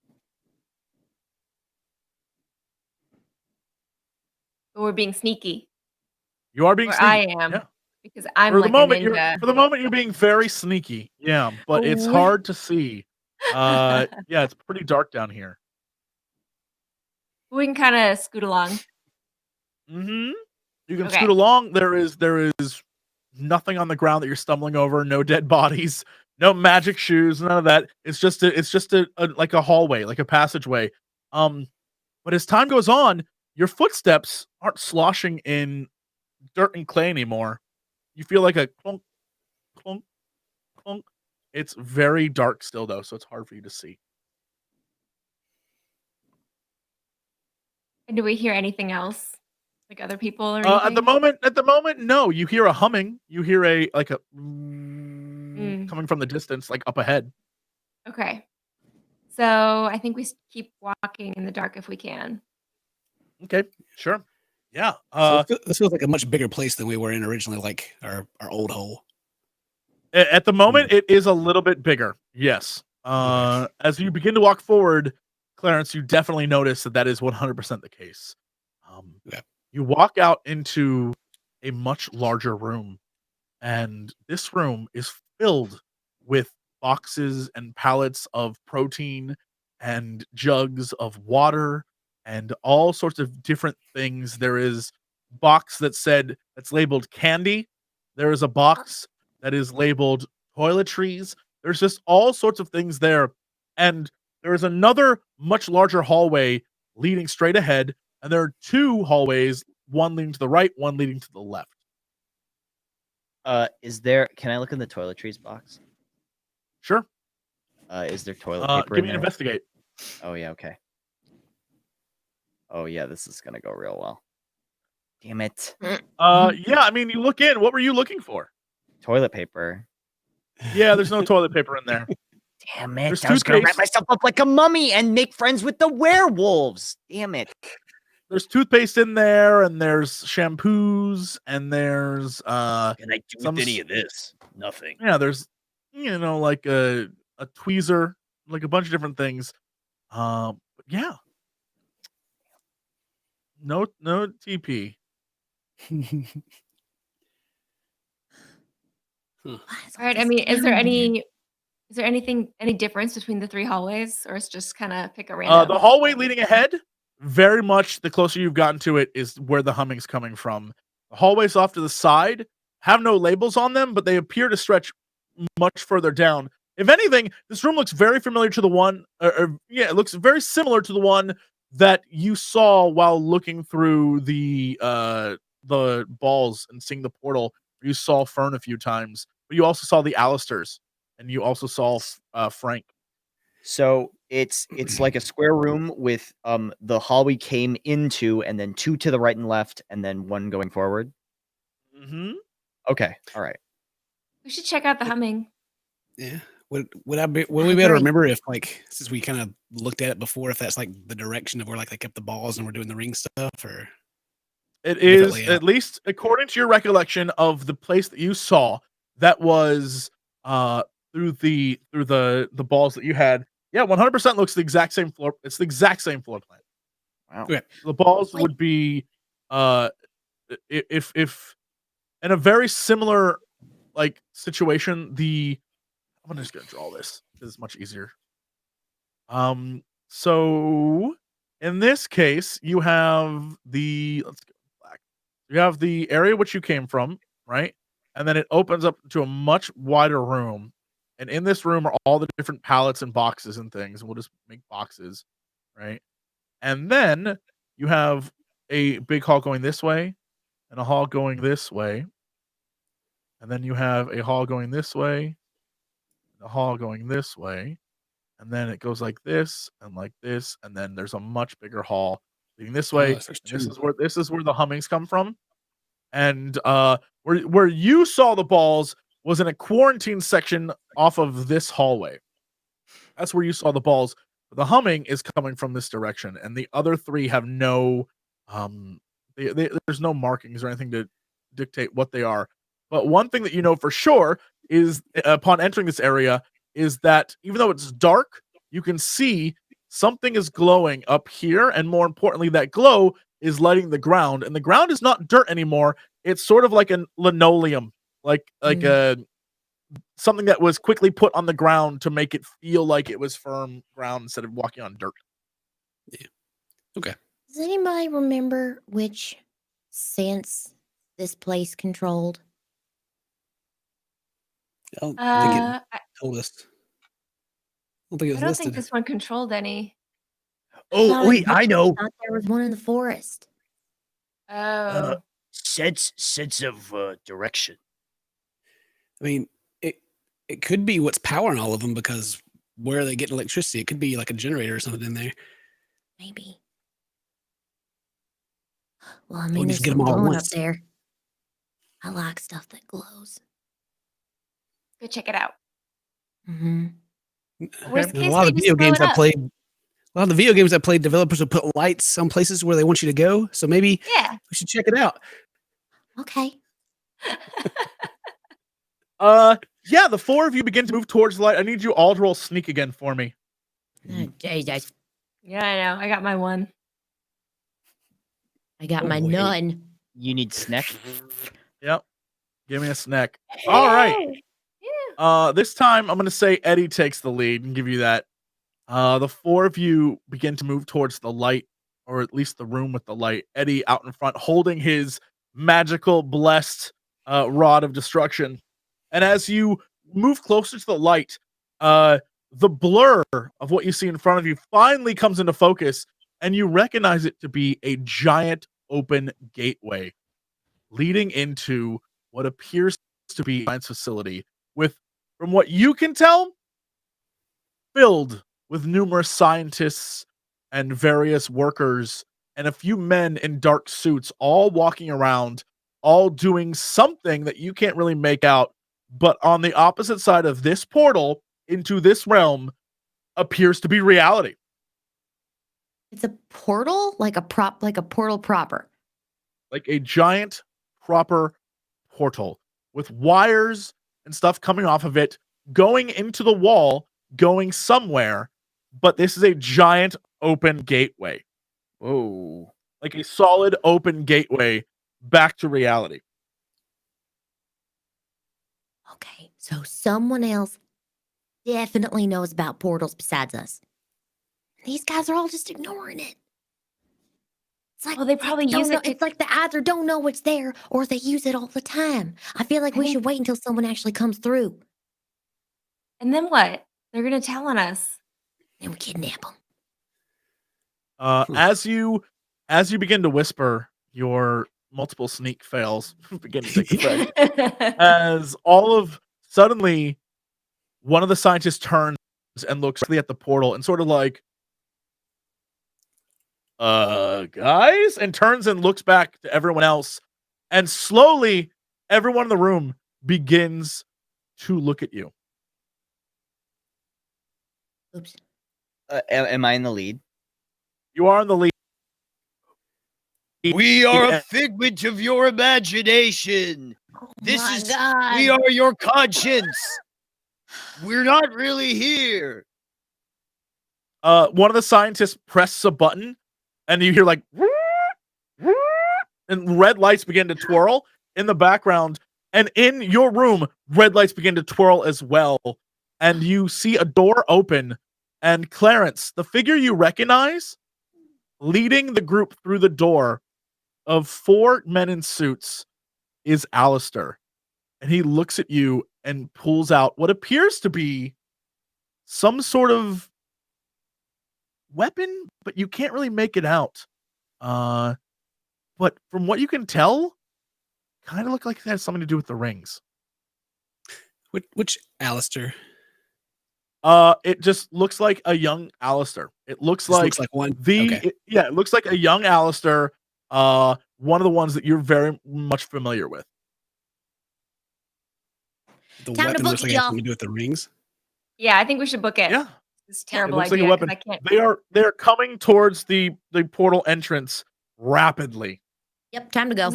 But we're being sneaky. You are being Or sneaky. I am. Yeah. Because I'm For like the moment, a ninja. for the moment, you're being very sneaky. Yeah, but it's Oh. hard to see. Yeah, it's pretty dark down here. We can kind of scoot along. Mm-hmm. You can Okay. scoot along. There is nothing on the ground that you're stumbling over. No dead bodies. No magic shoes. None of that. It's just a like a hallway, like a passageway. But as time goes on, your footsteps aren't sloshing in dirt and clay anymore. You feel like a clunk, clunk, clunk. It's very dark still, though, so it's hard for you to see. And do we hear anything else? Like other people or anything? At the moment, no. You hear a humming. You hear a coming from the distance, like up ahead. Okay. So I think we keep walking in the dark if we can. Okay, sure. Yeah. So this feels like a much bigger place than we were in originally, like our old hole. At the moment, it is a little bit bigger. Yes. As you begin to walk forward, Clarence, you definitely notice that is 100% the case. Yeah. You walk out into a much larger room, And this room is filled with boxes and pallets of protein and jugs of water and all sorts of different things. There is box that's labeled candy. There is a box that is labeled toiletries. There's just all sorts of things there. And there is another much larger hallway leading straight ahead. And there are 2 hallways, one leading to the right, one leading to the left. Can I look in the toiletries box? Sure. Is there toilet paper Give in me an there? investigate. Oh yeah, okay. Oh yeah, this is gonna go real well. Damn it. Yeah, I mean, you look in. What were you looking for? Toilet paper. Yeah, there's no toilet paper in there. Damn it. There's I was gonna wrap toothpaste. myself up like a mummy and make friends with the werewolves. Damn it. There's toothpaste in there, and there's shampoos, and there's Can I do some with any of this? Nothing. yeah, there's like a tweezer, like a bunch of different things. But yeah, no TP. All right. I mean, is there any difference between the 3 hallways, or it's just kind of pick a random? The hallway leading ahead, very much the closer you've gotten to it is where the humming's coming from. The hallways off to the side have no labels on them, but they appear to stretch much further down. If anything, this room looks very familiar to the one, it looks very similar to the one that you saw while looking through the balls and seeing the portal. You saw Fern a few times, but you also saw the Alistairs, and you also saw Frank. So it's like a square room with the hall we came into, and then 2 to the right and left, and then 1 going forward. Mm-hmm. Okay, all right. We should check out the humming. Yeah. Would we be able to remember if, like, since we kind of looked at it before, if that's like the direction of where like they kept the balls and we're doing the ring stuff, or it is, at least according to your recollection of the place that you saw, that was through the balls that you had. Yeah, 100% looks the exact same floor. It's the exact same floor plan. Wow. Okay. The balls would be if in a very similar like situation, I'm just gonna draw this because it's much easier. So in this case, you have let's go black. You have the area which you came from, right? And then it opens up to a much wider room. And in this room are all the different pallets and boxes and things. And we'll just make boxes, right? And then you have a big hall going this way and a hall going this way. And then you have a hall going this way, a hall going this way. And then it goes like this, and then there's a much bigger hall leading this way. This is where the hummings come from. And where you saw the balls was in a quarantine section off of this hallway. That's where you saw the balls. But the humming is coming from this direction, and the other 3 have no there's no markings or anything to dictate what they are. But one thing that you know for sure is upon entering this area is that even though it's dark, you can see something is glowing up here, and more importantly, that glow is lighting the ground, and the ground is not dirt anymore. It's sort of like a linoleum, like something that was quickly put on the ground to make it feel like it was firm ground instead of walking on dirt. Yeah. Okay. Does anybody remember which sense this place controlled? I don't think it I told us. I don't think it was don't listed. think this one controlled any. Oh, wait, I know. I thought there was one in the forest. Oh, Sense of direction. I mean, it could be what's powering all of them, because where are they getting electricity? It could be like a generator or something in there. Maybe. Well, I mean, just there's get 'em all at glowing up once. there. I like stuff that glows. go check it out. Mm-hmm. Worst A case, lot they of just video blow games it I up. played. A lot of the video games I played, developers will put lights on places where they want you to go. So maybe Yeah. we should check it out. Okay. Yeah, the 4 of you begin to move towards the light. I need you all to roll sneak again for me. Jesus. Yeah, I know. I got my 1. I got Oh, my boy. none. You need snack. Yep. Give me a snack. All right. This time I'm gonna say Eddie takes the lead and give you that. The four of you begin to move towards the light, or at least the room with the light. Eddie out in front, holding his magical, blessed rod of destruction. And as you move closer to the light, the blur of what you see in front of you finally comes into focus, and you recognize it to be a giant open gateway leading into what appears to be a science facility with, from what you can tell, filled with numerous scientists and various workers and a few men in dark suits all walking around, all doing something that you can't really make out. But on the opposite side of this portal into this realm appears to be reality. It's a portal, like a portal proper. Like a giant proper portal with wires and stuff coming off of it, going into the wall, going somewhere. But this is a giant open gateway. Whoa. Like a solid open gateway back to reality. Okay, so someone else definitely knows about portals besides us. These guys are all just ignoring it. It's like, Well, they probably don't use know- it to- It's like they either don't know it's there or they use it all the time. I feel like we should wait until someone actually comes through And then what? They're gonna tell on us. and we kidnap them. As you begin to whisper, your multiple sneak fails begin to take effect. As suddenly one of the scientists turns and looks at the portal and sort of like, guys, and turns and looks back to everyone else, and slowly everyone in the room begins to look at you. Oops. Am I in the lead? You are in the lead. We are a figment of your imagination. This My is God. we are your conscience. We're not really here. One of the scientists presses a button, and you hear like, and red lights begin to twirl in the background. And in your room, red lights begin to twirl as well. And you see a door open. And Clarence, the figure you recognize, leading the group through the door of four men in suits, is Alistair. And he looks at you and pulls out what appears to be some sort of weapon, but you can't really make it out. But from what you can tell, kind of look like it has something to do with the rings. Which Alistair? It just looks like a young Alistair. It looks This like looks like one. Okay. it looks like a young Alistair. One of the ones that you're very much familiar with. The Time to weapon book looks it, like it has y'all. something to do with the rings. Yeah, I think we should book it. Yeah, This it terrible looks like idea. a weapon. 'Cause I can't. They're coming towards the portal entrance rapidly. Yep, time to go.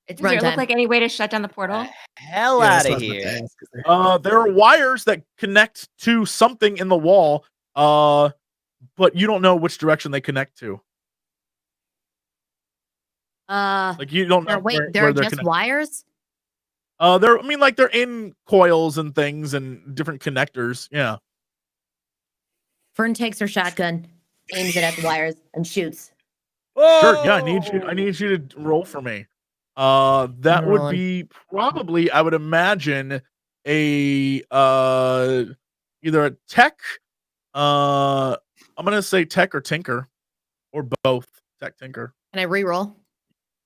It's Does run there look time. like any way to shut down the portal? Hell Yeah, out that's of what I was about to here. ask, 'cause they're- There are wires that connect to something in the wall. But you don't know which direction they connect to. Like you don't know wait, where there are they're just connected. wires? They're in coils and things and different connectors. Yeah. Fern takes her shotgun, aims it at the wires, and shoots. Sure. Yeah, I need you to roll for me. That would rolling. be probably, I would imagine, a either a tech. I'm gonna say tech or tinker, or both. Tech, tinker. Can I re-roll?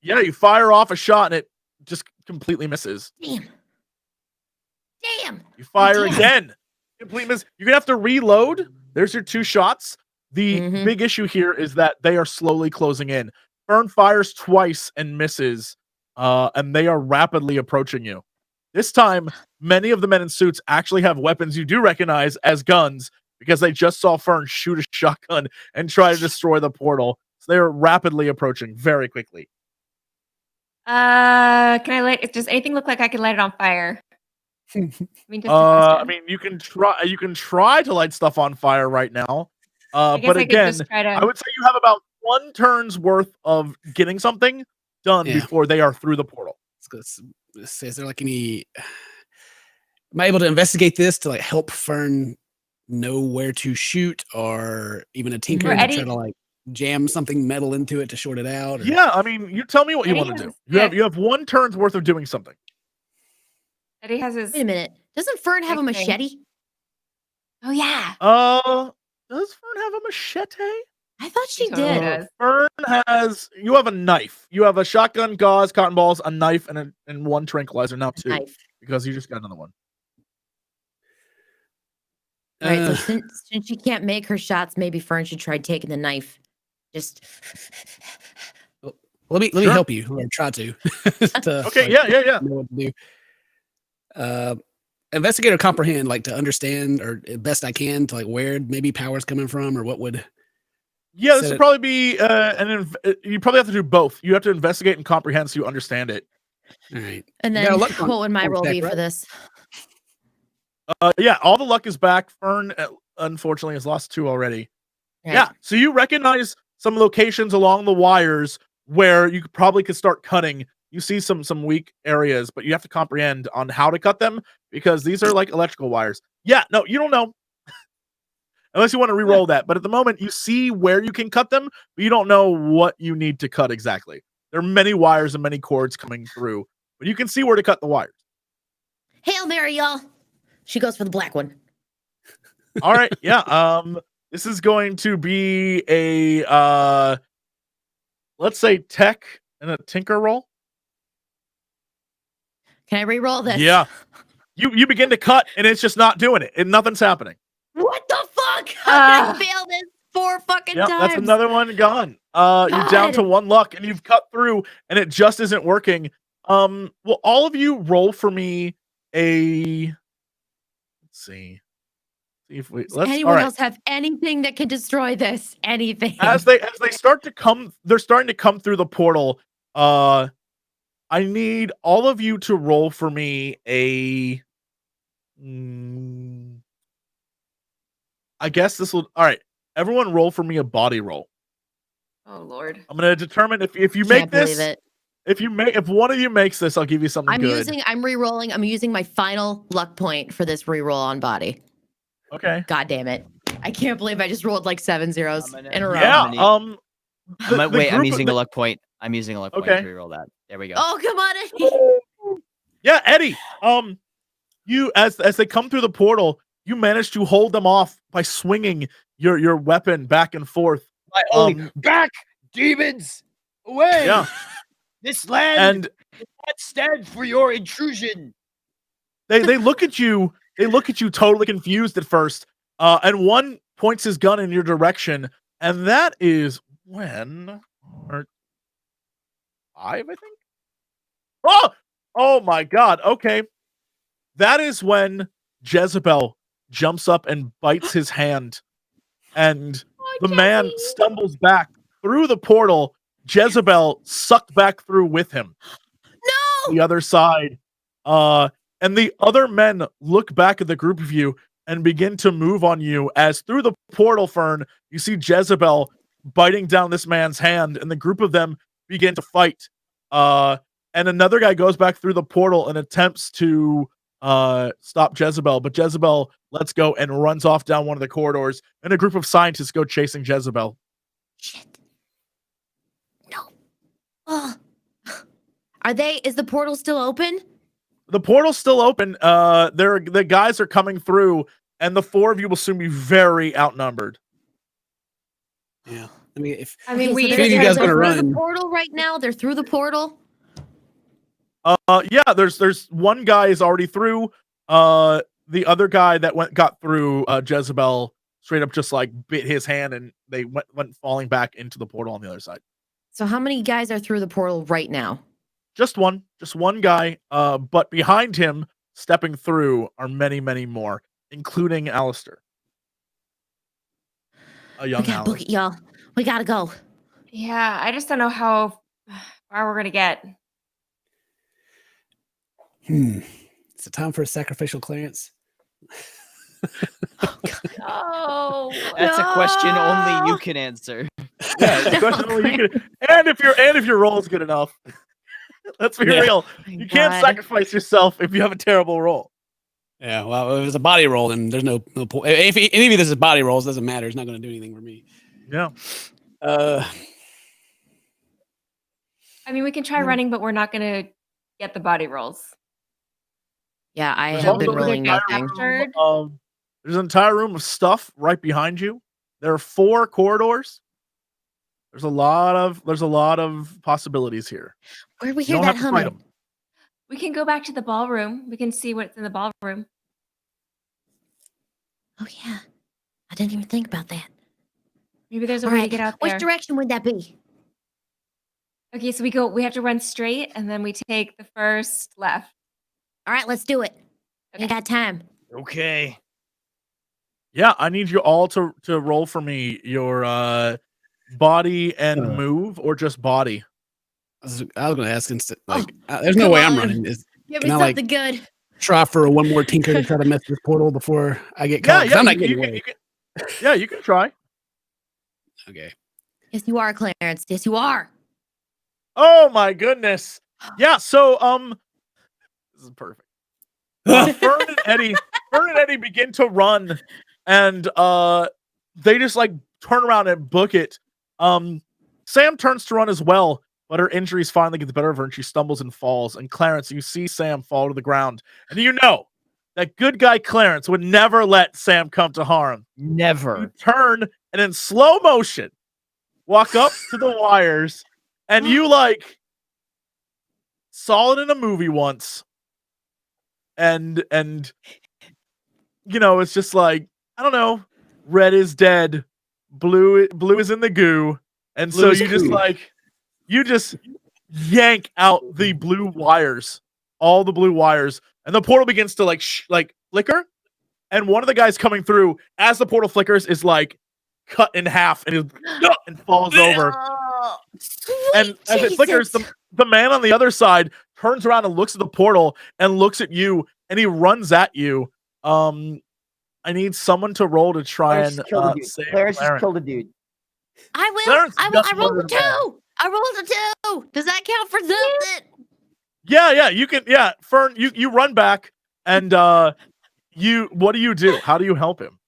Yeah, you fire off a shot and it just completely misses. Damn. You fire Damn. again. Complete miss. You're gonna have to reload. There's your two shots. The Mhm. big issue here is that they are slowly closing in. Fern fires twice and misses, and they are rapidly approaching you. This time, many of the men in suits actually have weapons you do recognize as guns because they just saw Fern shoot a shotgun and try to destroy the portal. So they are rapidly approaching very quickly. Can I light? Does anything look like I can light it on fire? I mean, just a question. You can try. You can try to light stuff on fire right now. I guess But I could again, just try to. I would say you have about one turn's worth of getting something done Yeah. before they are through the portal. Let's is there like any? Am I able to investigate this to like help Fern know where to shoot, or even a tinker to Eddie- try to like jam something metal into it to short it out? Or... Yeah, I mean, you tell me what you Eddie want to has do. a You have 1 turn's worth of doing something. Eddie has his. Wait a minute. Doesn't Fern have a Big thing. machete? Oh yeah. Does Fern have a machete? I thought she totally did. does. Fern has. You have a knife. You have a shotgun, gauze, cotton balls, a knife, and 1 tranquilizer. Now 2 Knife. because you just got another one. All right, so since she can't make her shots, maybe Fern should try taking the knife. Just let me Sure. help you, or try to. to Okay, like, yeah. know what to do. Investigate or comprehend, like to understand, or best I can, to like where maybe power's coming from, or what would. Yeah, this Set would it- probably be you probably have to do both. You have to investigate and comprehend so you understand it. All right. and You then got a luck what would my on role deck, be for right? this? Yeah, all the luck is back. Fern, unfortunately, has lost 2 already. Right. Yeah, so you recognize some locations along the wires where you could start cutting. You see some weak areas, but you have to comprehend on how to cut them because these are like electrical wires. Yeah, no, you don't know. Unless you want to re-roll that. But at the moment, you see where you can cut them, but you don't know what you need to cut exactly. There are many wires and many cords coming through, but you can see where to cut the wires. Hail Mary, y'all. She goes for the black one. All right, yeah. This is going to be a let's say tech and a tinker roll. Can I re-roll this? Yeah. You begin to cut and it's just not doing it. And nothing's happening. What the fuck? How did I fail this 4 fucking Yep, times? that's another one gone. You're down to God. 1 luck and you've cut through and it just isn't working. Well, all of you roll for me a let's see. See if we Does let's anyone all right. else have anything that can destroy this? Anything? As they start to come, they're starting to come through the portal. I need all of you to roll for me a I guess this will all right. Everyone roll for me a body roll. Oh Lord. I'm gonna determine if you Can't make believe this. it. If one of you makes this, I'll give you something good. I'm re-rolling. I'm using my final luck point for this re-roll on body. Okay. God damn it. I can't believe I just rolled like 7 zeros I'm in a row. Yeah. I'm using a luck point. I'm using a luck point Okay. to reroll that. There we go. Oh, come on, Eddie. Yeah, Eddie. You as they come through the portal, you manage to hold them off by swinging your weapon back and forth. Back, demons, away! Yeah. This land And does not stand for your intrusion. they look at you. They look at you totally confused at first. And one points his gun in your direction, and that is when or 5, I think. Oh my God. Okay. That is when Jezebel jumps up and bites his hand, and the man stumbles back through the portal. Jezebel sucked back through with him. No. The other side. And the other men look back at the group of you and begin to move on you as through the portal, Fern, you see Jezebel biting down this man's hand, and the group of them begin to fight. And another guy goes back through the portal and attempts to stop Jezebel, but Jezebel lets go and runs off down one of the corridors, and a group of scientists go chasing Jezebel. Shit. No. Oh. Is the portal still open? The portal's still open. The guys are coming through, and the 4 of you will soon be very outnumbered. Yeah. I mean, we If you guys they're gonna through run. the portal right now. They're through the portal. Yeah, there's one guy is already through. The other guy that got through, Jezebel straight up just like bit his hand, and they went falling back into the portal on the other side. So how many guys are through the portal right now? Just one guy. But behind him, stepping through, are many, many more, including Alistair. A young We gotta book Alistair. it, y'all. We gotta go. Yeah, I just don't know how far we're gonna get. It's a time for a sacrificial Clarence. Oh, That's a question only you can answer. Yeah, it's a question only you can. And if your roll is good enough. Let's be Yeah. real. Oh my You can't God. sacrifice yourself if you have a terrible roll. Yeah, well, if it's a body roll, then there's no point. If any of this is body rolls, doesn't matter. It's not going to do anything for me. Yeah. I mean, we can try running, but we're not going to get the body rolls. Yeah, I There's have also been an rolling entire nothing. room there's an entire room of stuff right behind you. There are 4 corridors. There's a lot of possibilities here. Where'd we You hear don't that have to fight humming? them. We can go back to the ballroom. We can see what's in the ballroom. Oh yeah, I didn't even think about that. Maybe there's a All way to right, get out which there. direction would that be? Okay, so we have to run straight, and then we take the first left. All right, let's do it. Okay. Ain't got time. Okay. Yeah, I need you all to roll for me your body and Uh. move, or just body. I was going to ask instead, Oh, there's no come way I'm on. running. Give me Can I, like, something good. try for one more tinker to try to mess with this portal before I get Yeah, caught? 'Cause yeah, I'm not you getting can, away. yeah, you can try. Okay. Yes, you are, Clarence. Yes, you are. Oh my goodness. Yeah, so this is perfect. Fern and Eddie begin to run, and they just like turn around and book it. Sam turns to run as well, but her injuries finally get the better of her, and she stumbles and falls. And Clarence, you see Sam fall to the ground, and you know that good guy Clarence would never let Sam come to harm. You Never. turn and in slow motion walk up to the wires, and you like saw it in a movie once, and you know, it's just like, I don't know, red is dead, blue is in the goo, and Blue so is you just goo. like you just yank out the blue wires, all the blue wires, and the portal begins to like flicker, and one of the guys coming through as the portal flickers is like cut in half and and falls over. Oh, And sweet as it flickers, Jesus. the man on the other side turns around and looks at the portal and looks at you, and he runs at you. I need someone to roll to try Clarence and just killed a dude. save Clarence just Clarence. killed a dude. I will. Clarence I will. just I rolled a murdered a man. 2. I rolled a 2. Does that count for something? Yeah, you can. Yeah, Fern, you run back, and what do you do? How do you help him?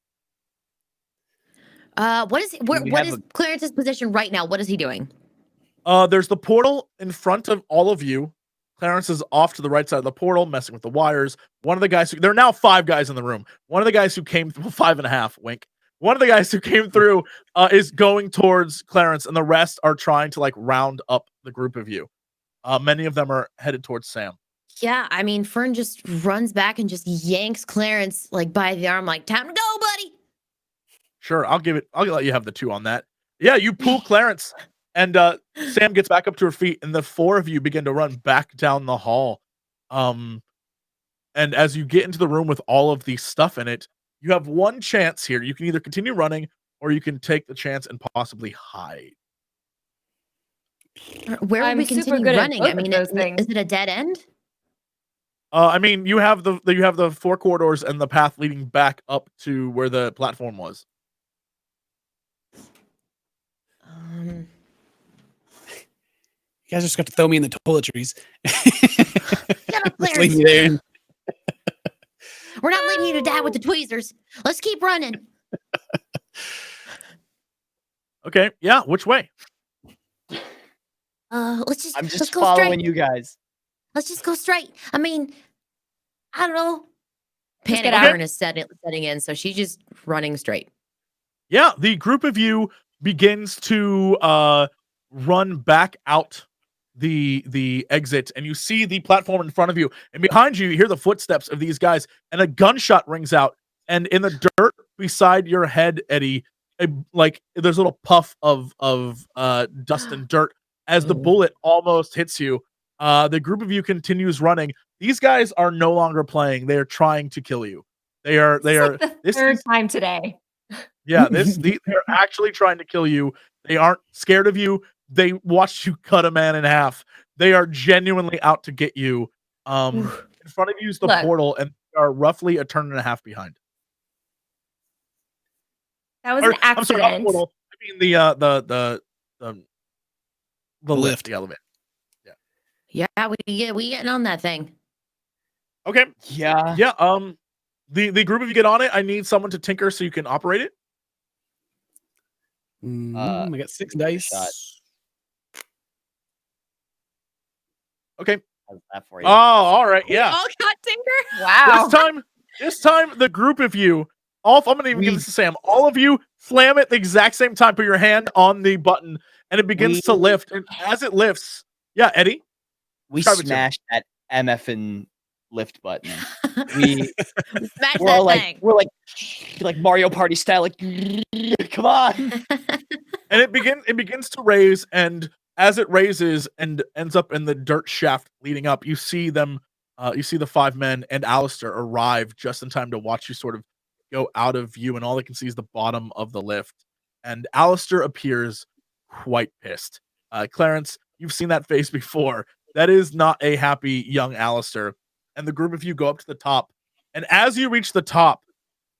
What is we what have is Clarence's position right now? What is he doing? There's the portal in front of all of you. Clarence is off to the right side of the portal, messing with the wires. One of the guys there are now 5 guys in the room. One of the guys who came 5.5, wink. One of the guys who came through is going towards Clarence, and the rest are trying to like round up the group of you. Many of them are headed towards Sam. Yeah, I mean, Fern just runs back and just yanks Clarence like by the arm, like, time to go, buddy. Sure, I'll let you have the 2 on that. Yeah, you pull Clarence, and Sam gets back up to her feet, and the 4 of you begin to run back down the hall. And as you get into the room with all of the stuff in it, you have one chance here. You can either continue running, or you can take the chance and possibly hide. Where would I'm we super continue good at running? both I of mean, those things. is it a dead end? I mean, you have the 4 corridors and the path leading back up to where the platform was. You guys just got to throw me in the toiletries. Shut up, Just leave Clarence. me there. We're not leaving you to die with the tweezers. Let's keep running. Okay, yeah. Which way? Let's I'm let's just go following straight. you guys. Let's just go straight. I mean, I don't know. Just Panic get out. Fern is setting in, so she's just running straight. Yeah, the group of you begins to run back out the exit, and you see the platform in front of you, and behind you, you hear the footsteps of these guys, and a gunshot rings out, and in the dirt beside your head, Eddie, there's a little puff of dust and dirt as the bullet almost hits you. The group of you continues running. These guys are no longer playing. They are trying to kill you. They are Like the this third is time today. yeah, they're actually trying to kill you. They aren't scared of you. They watched you cut a man in half. They are genuinely out to get you. In front of you is the Look. portal, and they are roughly a turn and a half behind. That was Or, an I'm sorry, not accident. portal. I mean the lift, lift. the elevator. Yeah, we getting on that thing. Okay. Yeah. Yeah. The group of you get on it. I need someone to tinker so you can operate it. I got 6 give it a dice. shot. Okay. How's that for Oh, you? all right. We Yeah. all got tinker. Wow. This time, the group of you, I'm gonna even give this to Sam. All of you slam it at the exact same time. Put your hand on the button, and it begins to lift. And as it lifts, yeah, Eddie, We describe it to me. smashed that MFN lift button. We Smash we're that all thing. we're like Mario Party style, like come on. And it begins to raise, and as it raises and ends up in the dirt shaft leading up, you see them. You see the 5 men and Alistair arrive just in time to watch you sort of go out of view, and all they can see is the bottom of the lift. And Alistair appears quite pissed. Clarence, you've seen that face before. That is not a happy young Alistair. And the group of you go up to the top. And as you reach the top,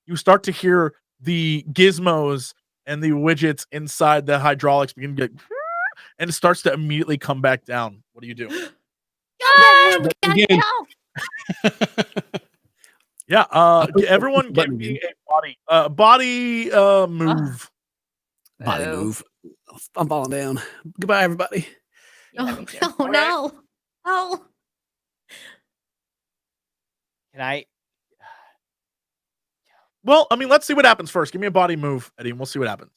you start to hear the gizmos and the widgets inside the hydraulics begin to get, and it starts to immediately come back down. What do you do? We gotta Again. get off. Yeah, push everyone the give button me again. a body move. Body Oh. move. I'm falling down. Goodbye, everybody. Yeah, me too. Oh no. Oh. Can I? Well, I mean, let's see what happens first. Give me a body move, Eddie, and we'll see what happens.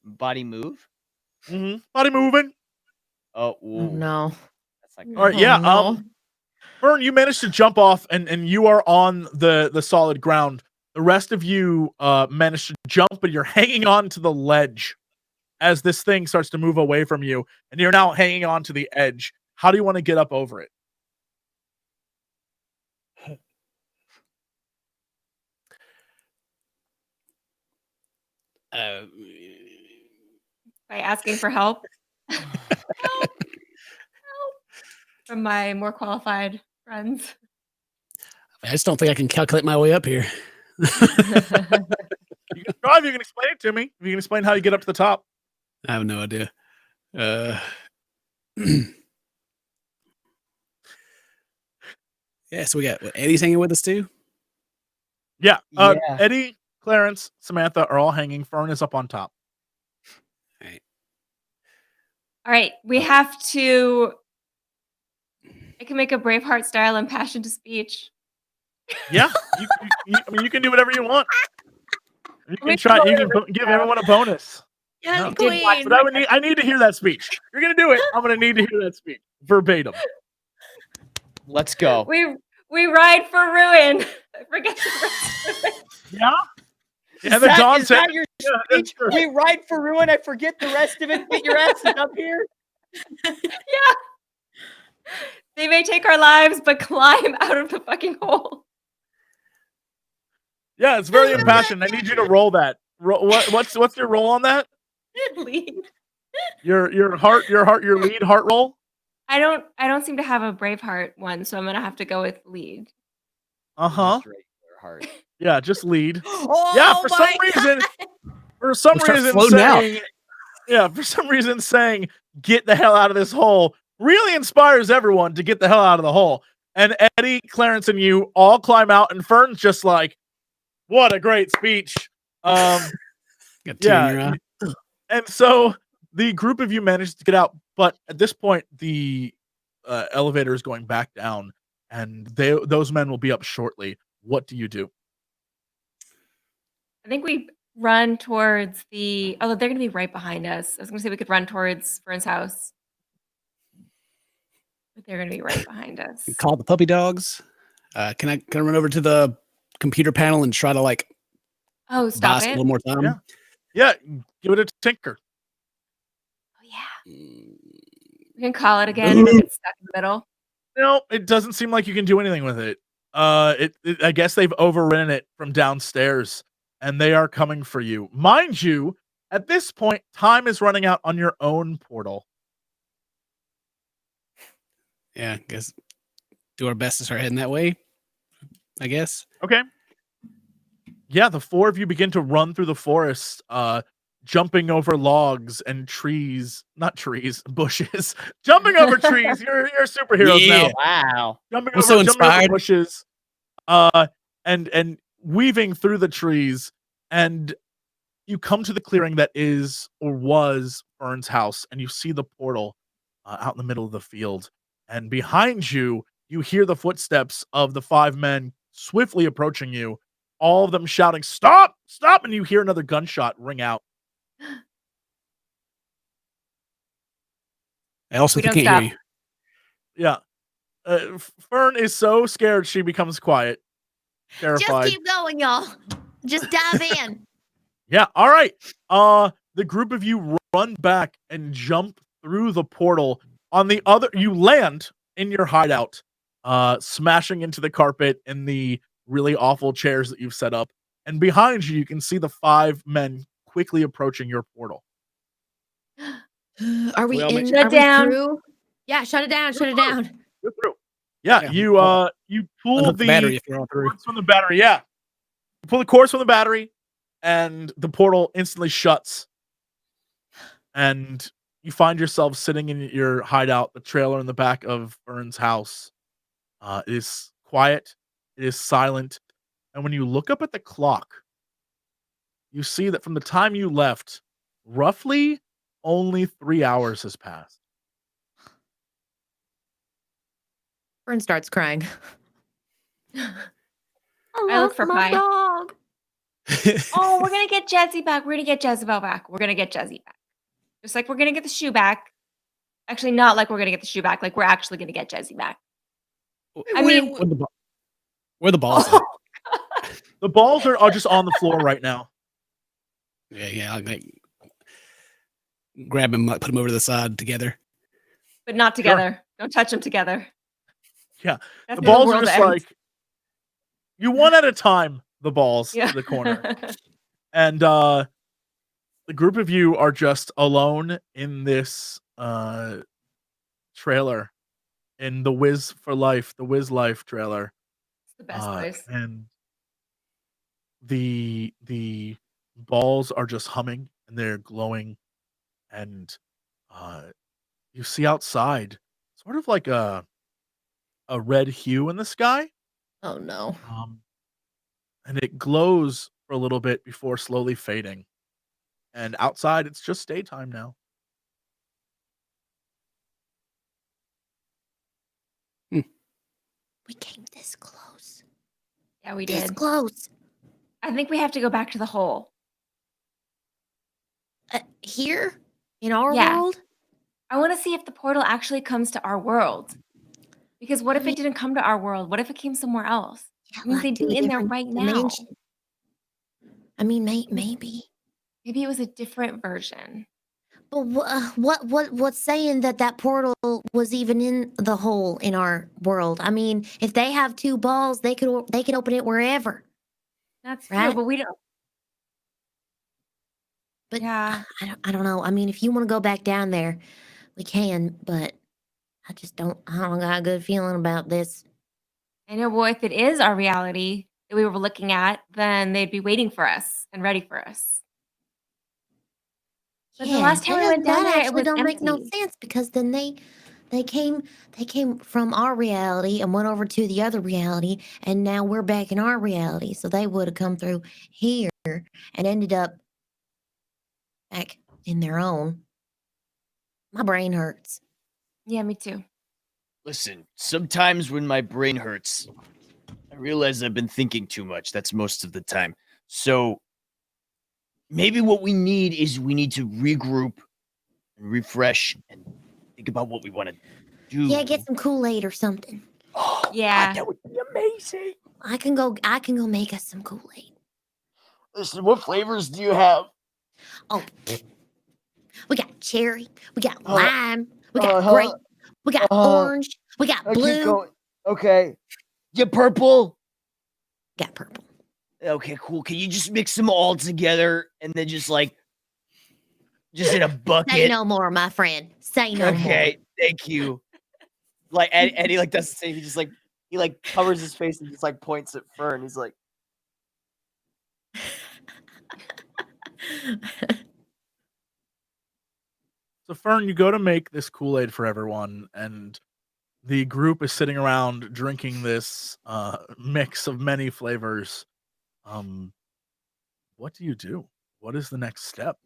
Body move? Body moving. Oh, Oh no. That's not good. All right, yeah. Oh, no. Fern, you managed to jump off, and you are on the solid ground. The rest of you managed to jump, but you're hanging on to the ledge as this thing starts to move away from you, and you're now hanging on to the edge. How do you want to get up over it? By asking for help. Help. From my more qualified friends. I just don't think I can calculate my way up here. You can try if you can explain it to me. If you can explain how you get up to the top. I have no idea. Yeah, so we got Eddie's hanging with us too. Yeah. Yeah. Eddie, Clarence, Samantha are all hanging. Fern is up on top. All right, we have to. I can make a Braveheart style impassioned speech. Yeah. I mean, you can do whatever you want. You can try. You can give everyone a bonus. Yes, No. queen. But I need to hear that speech. You're gonna do it. I'm gonna need to hear that speech verbatim. Let's go. We ride for ruin. I forget the rest of it. Yeah. And then Don Is said, that your speech? We ride for ruin. I forget the rest of it. Get your asses up here. Yeah. They may take our lives, but climb out of the fucking hole. "Yeah, it's very impassioned. I need you to roll that. What's your roll on that? Lead. Your lead heart roll. I don't seem to have a Braveheart one, so I'm gonna have to go with lead. Uh-huh. Just regular heart. Yeah, just lead. Oh, Yeah, for some my reason, for some We'll start reason floating out. saying, yeah, for some reason saying, "Get the hell out of this hole," really inspires everyone to get the hell out of the hole. And Eddie, Clarence, and you all climb out, and Fern's just like, "What a great speech!" Got a tear in your eye. And so the group of you managed to get out, but at this point, the elevator is going back down, and those men will be up shortly. What do you do? I think we run towards the. Oh, they're gonna be right behind us. I was gonna say we could run towards Fern's house, but they're gonna be right behind us. Call the puppy dogs. Can I run over to the computer panel and try to like Oh, buy stop us a it! little more time? Yeah. Yeah, give it a tinker. Oh yeah, we can call it again. And it's stuck in the middle. No, it doesn't seem like you can do anything with it. I guess they've overridden it from downstairs, and they are coming for you. Mind you, at this point, time is running out on your own portal. Yeah, I guess do our best to start heading that way. I guess. Okay. Yeah, the 4 of you begin to run through the forest. jumping over logs and trees, not trees, bushes, jumping over trees. You're superheroes now. Yeah. Wow. Jumping I'm over, so jumping over inspired. bushes, and weaving through the trees, and you come to the clearing that is or was Fern's house, and you see the portal out in the middle of the field, and behind you, you hear the footsteps of the 5 men swiftly approaching you, all of them shouting, "Stop! Stop!" And you hear another gunshot ring out. I also We don't can't stop. hear you. Yeah. Fern is so scared she becomes quiet, terrified. Just keep going, y'all. Just dive in. Yeah, all right. The group of you run back and jump through the portal. You land in your hideout, smashing into the carpet and the really awful chairs that you've set up. And behind you, you can see the 5 men quickly approaching your portal. Are we We all in? make- Shut Are down. we through? Yeah, shut it down. Shut it down. You're through. Yeah, Yeah. you pull Unhook the battery the if you're all through. cords from the battery. Yeah, you pull the cords from the battery, and the portal instantly shuts. And you find yourself sitting in your hideout, the trailer in the back of Fern's house. It is quiet, it is silent, and when you look up at the clock, you see that from the time you left, roughly only 3 hours has passed. Fern starts crying. I look for Pie. dog. Oh, we're gonna get Jesse back. We're gonna get Jezebel back. We're gonna get Jesse back. Just like we're gonna get the shoe back. Actually, not like we're gonna get the shoe back. Like we're actually gonna get Jesse back. I mean, Where the balls at? The balls are just on the floor right now. Yeah. I'll like, grab him, put him over to the side together. but not together. Don't touch them together. Yeah, That's the how balls are world just ends. like you one at a time. The balls Yeah. to the corner, and the group of you are just alone in this trailer, in the Wiz for Life, the Wiz Life trailer. It's the best place. And the balls are just humming and they're glowing, and you see outside sort of like a red hue in the sky, Oh no. and it glows for a little bit before slowly fading. And outside, it's just daytime now. We came this close. Yeah, we This did. close. I think we have to go back to the hole. Here in our Yeah. world. I want to see if the portal actually comes to our world. Because what if it didn't come to our world? What if it came somewhere else? Yeah, I mean, they'd to be a in there different right now. dimension. I mean, maybe. Maybe it was a different version. But what's saying that portal was even in the hole in our world? I mean, if they have 2 balls, they could open it wherever. That's true, Right? but we don't. But Yeah. I don't know. I mean, if you want to go back down there, we can. But I don't got a good feeling about this. I know. Well, if it is our reality that we were looking at, then they'd be waiting for us and ready for us. But the last time we went down there, it actually was don't make no empty. sense because then they came from our reality and went over to the other reality, and now we're back in our reality. So they would have come through here and ended up back in their own. My brain hurts. Yeah, me too. Listen, sometimes when my brain hurts, I realize I've been thinking too much. That's most of the time. So maybe what we need is we need to regroup and refresh and think about what we want to do. Yeah, get some Kool-Aid or something. Oh, God, Yeah. that would be amazing. I can go make us some Kool-Aid. Listen, what flavors do you have? Oh, we got cherry, we got Uh, lime, we got uh-huh. grape, we got orange, we got I keep blue, going. Okay. You purple? got purple. Okay, cool. Can you just mix them all together and then just in a bucket? Say no more, my friend. Say no more. Okay, thank you. Like and he does the same. He just he covers his face and just points at Fern. He's like, So Fern, you go to make this Kool-Aid for everyone, and the group is sitting around drinking this mix of many flavors. What do you do? What is the next step?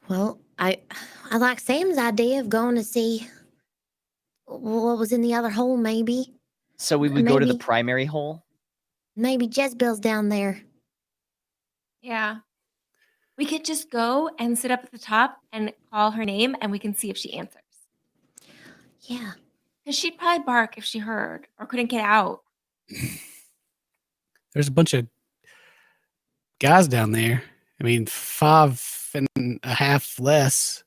Well, I like Sam's idea of going to see what was in the other hole. Maybe So we would go to the Maybe. primary hole. Jezebel's down there. Yeah. We could just go and sit up at the top and call her name, and we can see if she answers. Yeah. Because she'd probably bark if she heard or couldn't get out. There's a bunch of guys down there. I mean, 5.5 less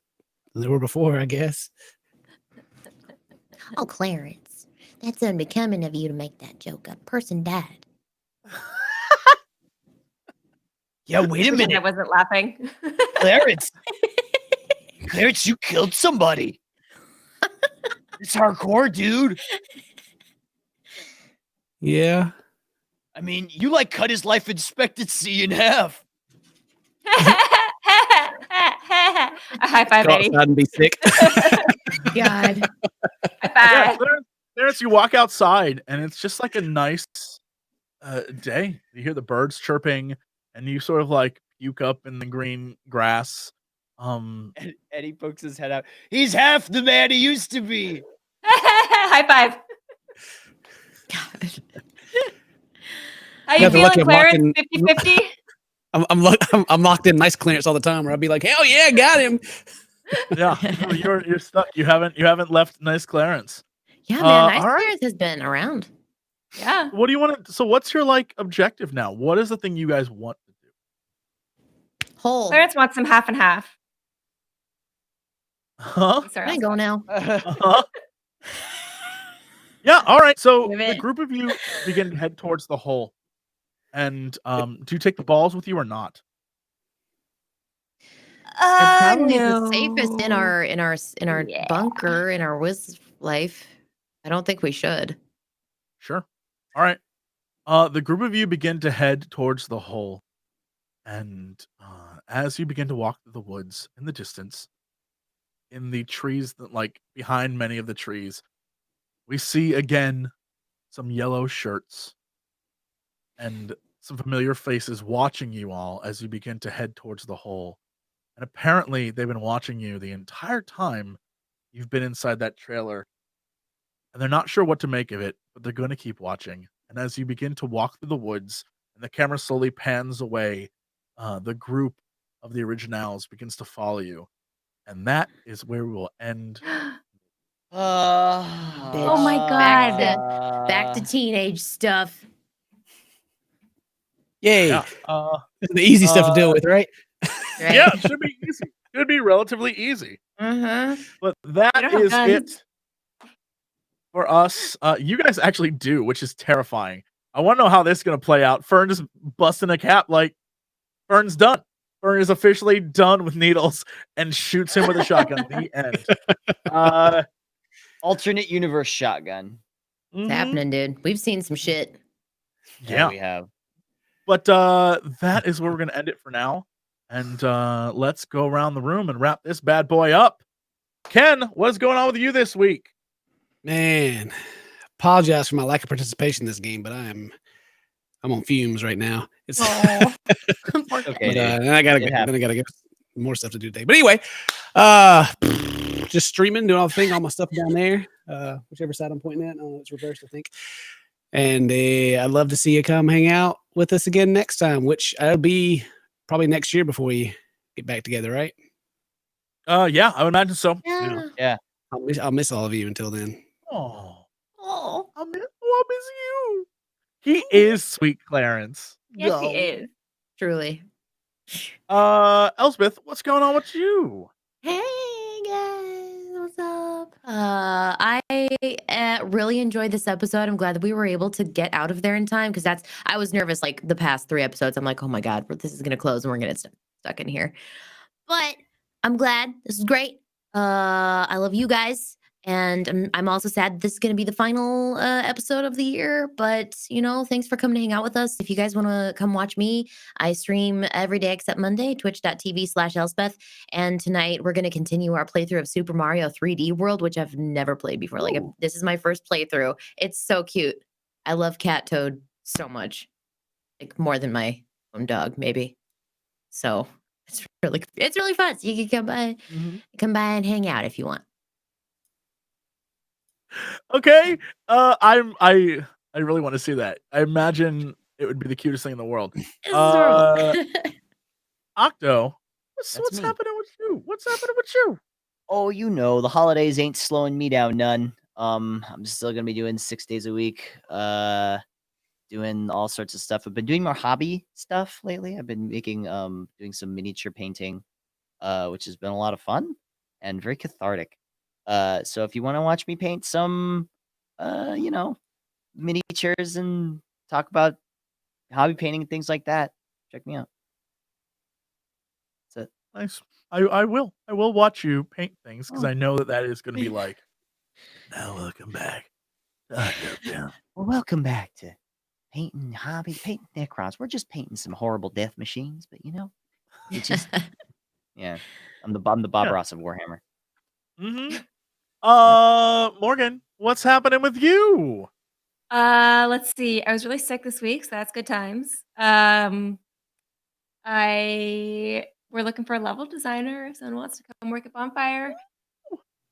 than there were before, I guess. Oh, Clarence, that's unbecoming of you to make that joke. A person died. Yeah, wait a I minute, wasn't laughing. Clarence. Clarence, you killed somebody. It's hardcore, dude. Yeah. I mean, you like cut his life expectancy in half. A high five, Go Eddie. outside and be sick. God. High Yeah, five. Clarence, you walk outside, and it's just like a nice day. You hear the birds chirping, and you sort of like puke up in the green grass. And Eddie pokes his head out. He's half the man he used to be. High five. God. How you Yeah, they're lucky feeling, I'm Clarence? 50-50? I'm locked in nice Clarence all the time, where I'd be like, hell yeah, got him. Yeah, no, you're stuck. You haven't left nice Clarence. Yeah, man. Nice all right. Clarence has been around. Yeah. What do you want to? So, what's your like objective now? What is the thing you guys want to do? Hole. Clarence wants some half and half. Huh? Sorry, I go now. Uh-huh. Yeah. All right. So Give the it. group of you begin to head towards the hole, and do you take the balls with you or not? They're probably the safest in our Yeah. bunker in our life. I don't think we should. Sure. All right. The group of you begin to head towards the hole, and as you begin to walk through the woods in the distance, in the trees that like behind many of the trees, we see again some yellow shirts and some familiar faces watching you all as you begin to head towards the hole. And apparently, they've been watching you the entire time you've been inside that trailer. And they're not sure what to make of it, but they're going to keep watching. And as you begin to walk through the woods and the camera slowly pans away, the group of the originals begins to follow you. And that is where we will end. Oh my God. Back to teenage stuff. Yay. Yeah. This is the easy stuff to deal with, right? Right? Yeah, it should be easy. Should be relatively easy. But that We don't have is guns. it for us. You guys actually do, which is terrifying. I want to know how this is going to play out. Fern just busting a cap like Fern's done. Fern is officially done with needles and shoots him with a shotgun. The end. Alternate universe shotgun. It's Mhm. happening, dude. We've seen some shit. Yeah. We have. But that is where we're going to end it for now. And let's go around the room and wrap this bad boy up. Ken, what is going on with you this week? Man, apologize for my lack of participation in this game, but I'm on fumes right now. It's Oh. Okay. but, dude. then I gotta It then I gotta get more stuff to do today. But anyway, just streaming, doing all my stuff down there. Whichever side I'm pointing at, it's reversed, I think. And I'd love to see you come hang out with us again next time, which I'll be probably next year before we get back together, right? Yeah, I would imagine so. Yeah. I'll miss all of you until then. Oh, Oh. I'll miss you. He is sweet, Clarence. Yes, he is. Truly. Elspeth, what's going on with you? Hey guys, what's up? I really enjoyed this episode. I'm glad that we were able to get out of there in time because I was nervous like the past 3 episodes. I'm like, oh my God, this is gonna close and we're gonna get stuck in here. But I'm glad. This is great. I love you guys. And I'm also sad this is going to be the final episode of the year. But, thanks for coming to hang out with us. If you guys want to come watch me, I stream every day except Monday, twitch.tv/Elspeth. And tonight we're going to continue our playthrough of Super Mario 3D World, which I've never played before. This is my first playthrough. It's so cute. I love Cat Toad so much. Like more than my own dog, maybe. So it's really fun. So you can come by and hang out if you want. Okay. I really want to see that. I imagine it would be the cutest thing in the world. Octo, what's me. happening with you? What's happening with you? Oh, the holidays ain't slowing me down none. I'm still gonna be doing 6 days a week, doing all sorts of stuff. I've been doing more hobby stuff lately. I've been making doing some miniature painting, which has been a lot of fun and very cathartic. So if you want to watch me paint some miniatures and talk about hobby painting and things like that, check me out. That's it. Nice. I will watch you paint things because I know that is going to be like. Now welcome back. Well, welcome back to painting Necrons. We're just painting some horrible death machines, but it's just yeah. I'm the Bob Ross of Warhammer. Morgan, what's happening with you? Let's see. I was really sick this week, so that's good times. We're looking for a level designer if someone wants to come work at Bonfire.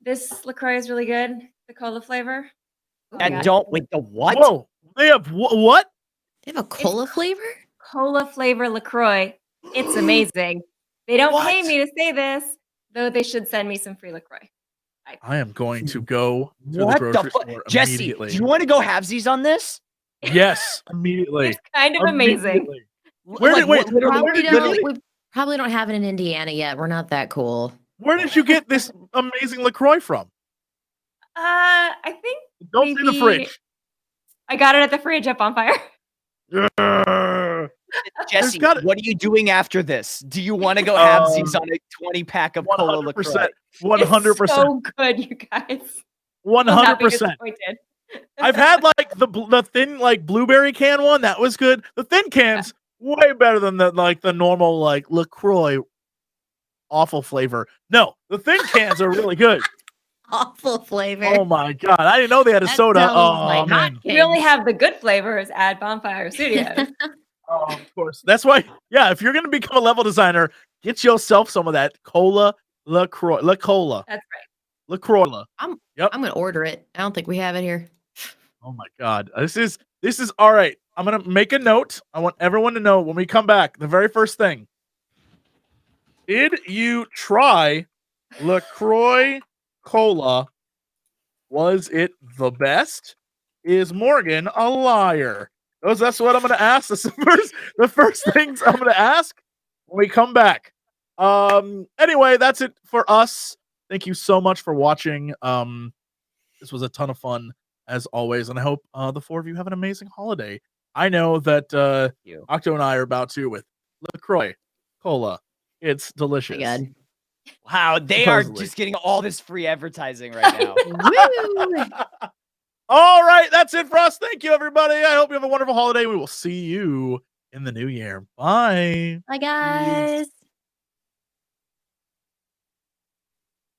This LaCroix is really good. The cola flavor. And don't wait, the what? Whoa, they have what? They have a cola flavor? Cola flavor LaCroix. It's amazing. They don't pay me to say this, though they should send me some free LaCroix. I am going to go to the grocery store Jesse, immediately. do you want to go halvesies on this? Yes, immediately. It's kind of amazing. We probably don't have it in Indiana yet. We're not that cool. Where did you get this amazing LaCroix from? I think Don't say the fridge. I got it at the fridge at Bonfire. Jesse, what are you doing after this? Do you want to go halvesies on a 20-pack of cola LaCroix? 100%. So good, you guys. 100%. I've had like the thin like blueberry can one that was good. The thin cans way better than the normal like LaCroix awful flavor. No, the thin cans are really good. Awful flavor. Oh my god, I didn't know they had a soda. Oh man, we only have the good flavors at Bonfire Studios. Of course. That's why. Yeah, if you're gonna become a level designer, get yourself some of that cola LaCroix. LaCola. That's right. LaCroix. I'm gonna order it. I don't think we have it here. Oh my god. This is all right. I'm gonna make a note. I want everyone to know when we come back, the very first thing. Did you try LaCroix Cola? Was it the best? Is Morgan a liar? That's what I'm gonna ask. That's the first things I'm gonna ask when we come back. Anyway, that's it for us. Thank you so much for watching. This was a ton of fun as always, and I hope the four of you have an amazing holiday. I know that Octo and I are about to with LaCroix Cola. It's delicious. Oh my God. Wow, they are just getting all this free advertising right now. Woo! All right, that's it for us. Thank you, everybody. I hope you have a wonderful holiday. We will see you in the new year. Bye. Bye, guys.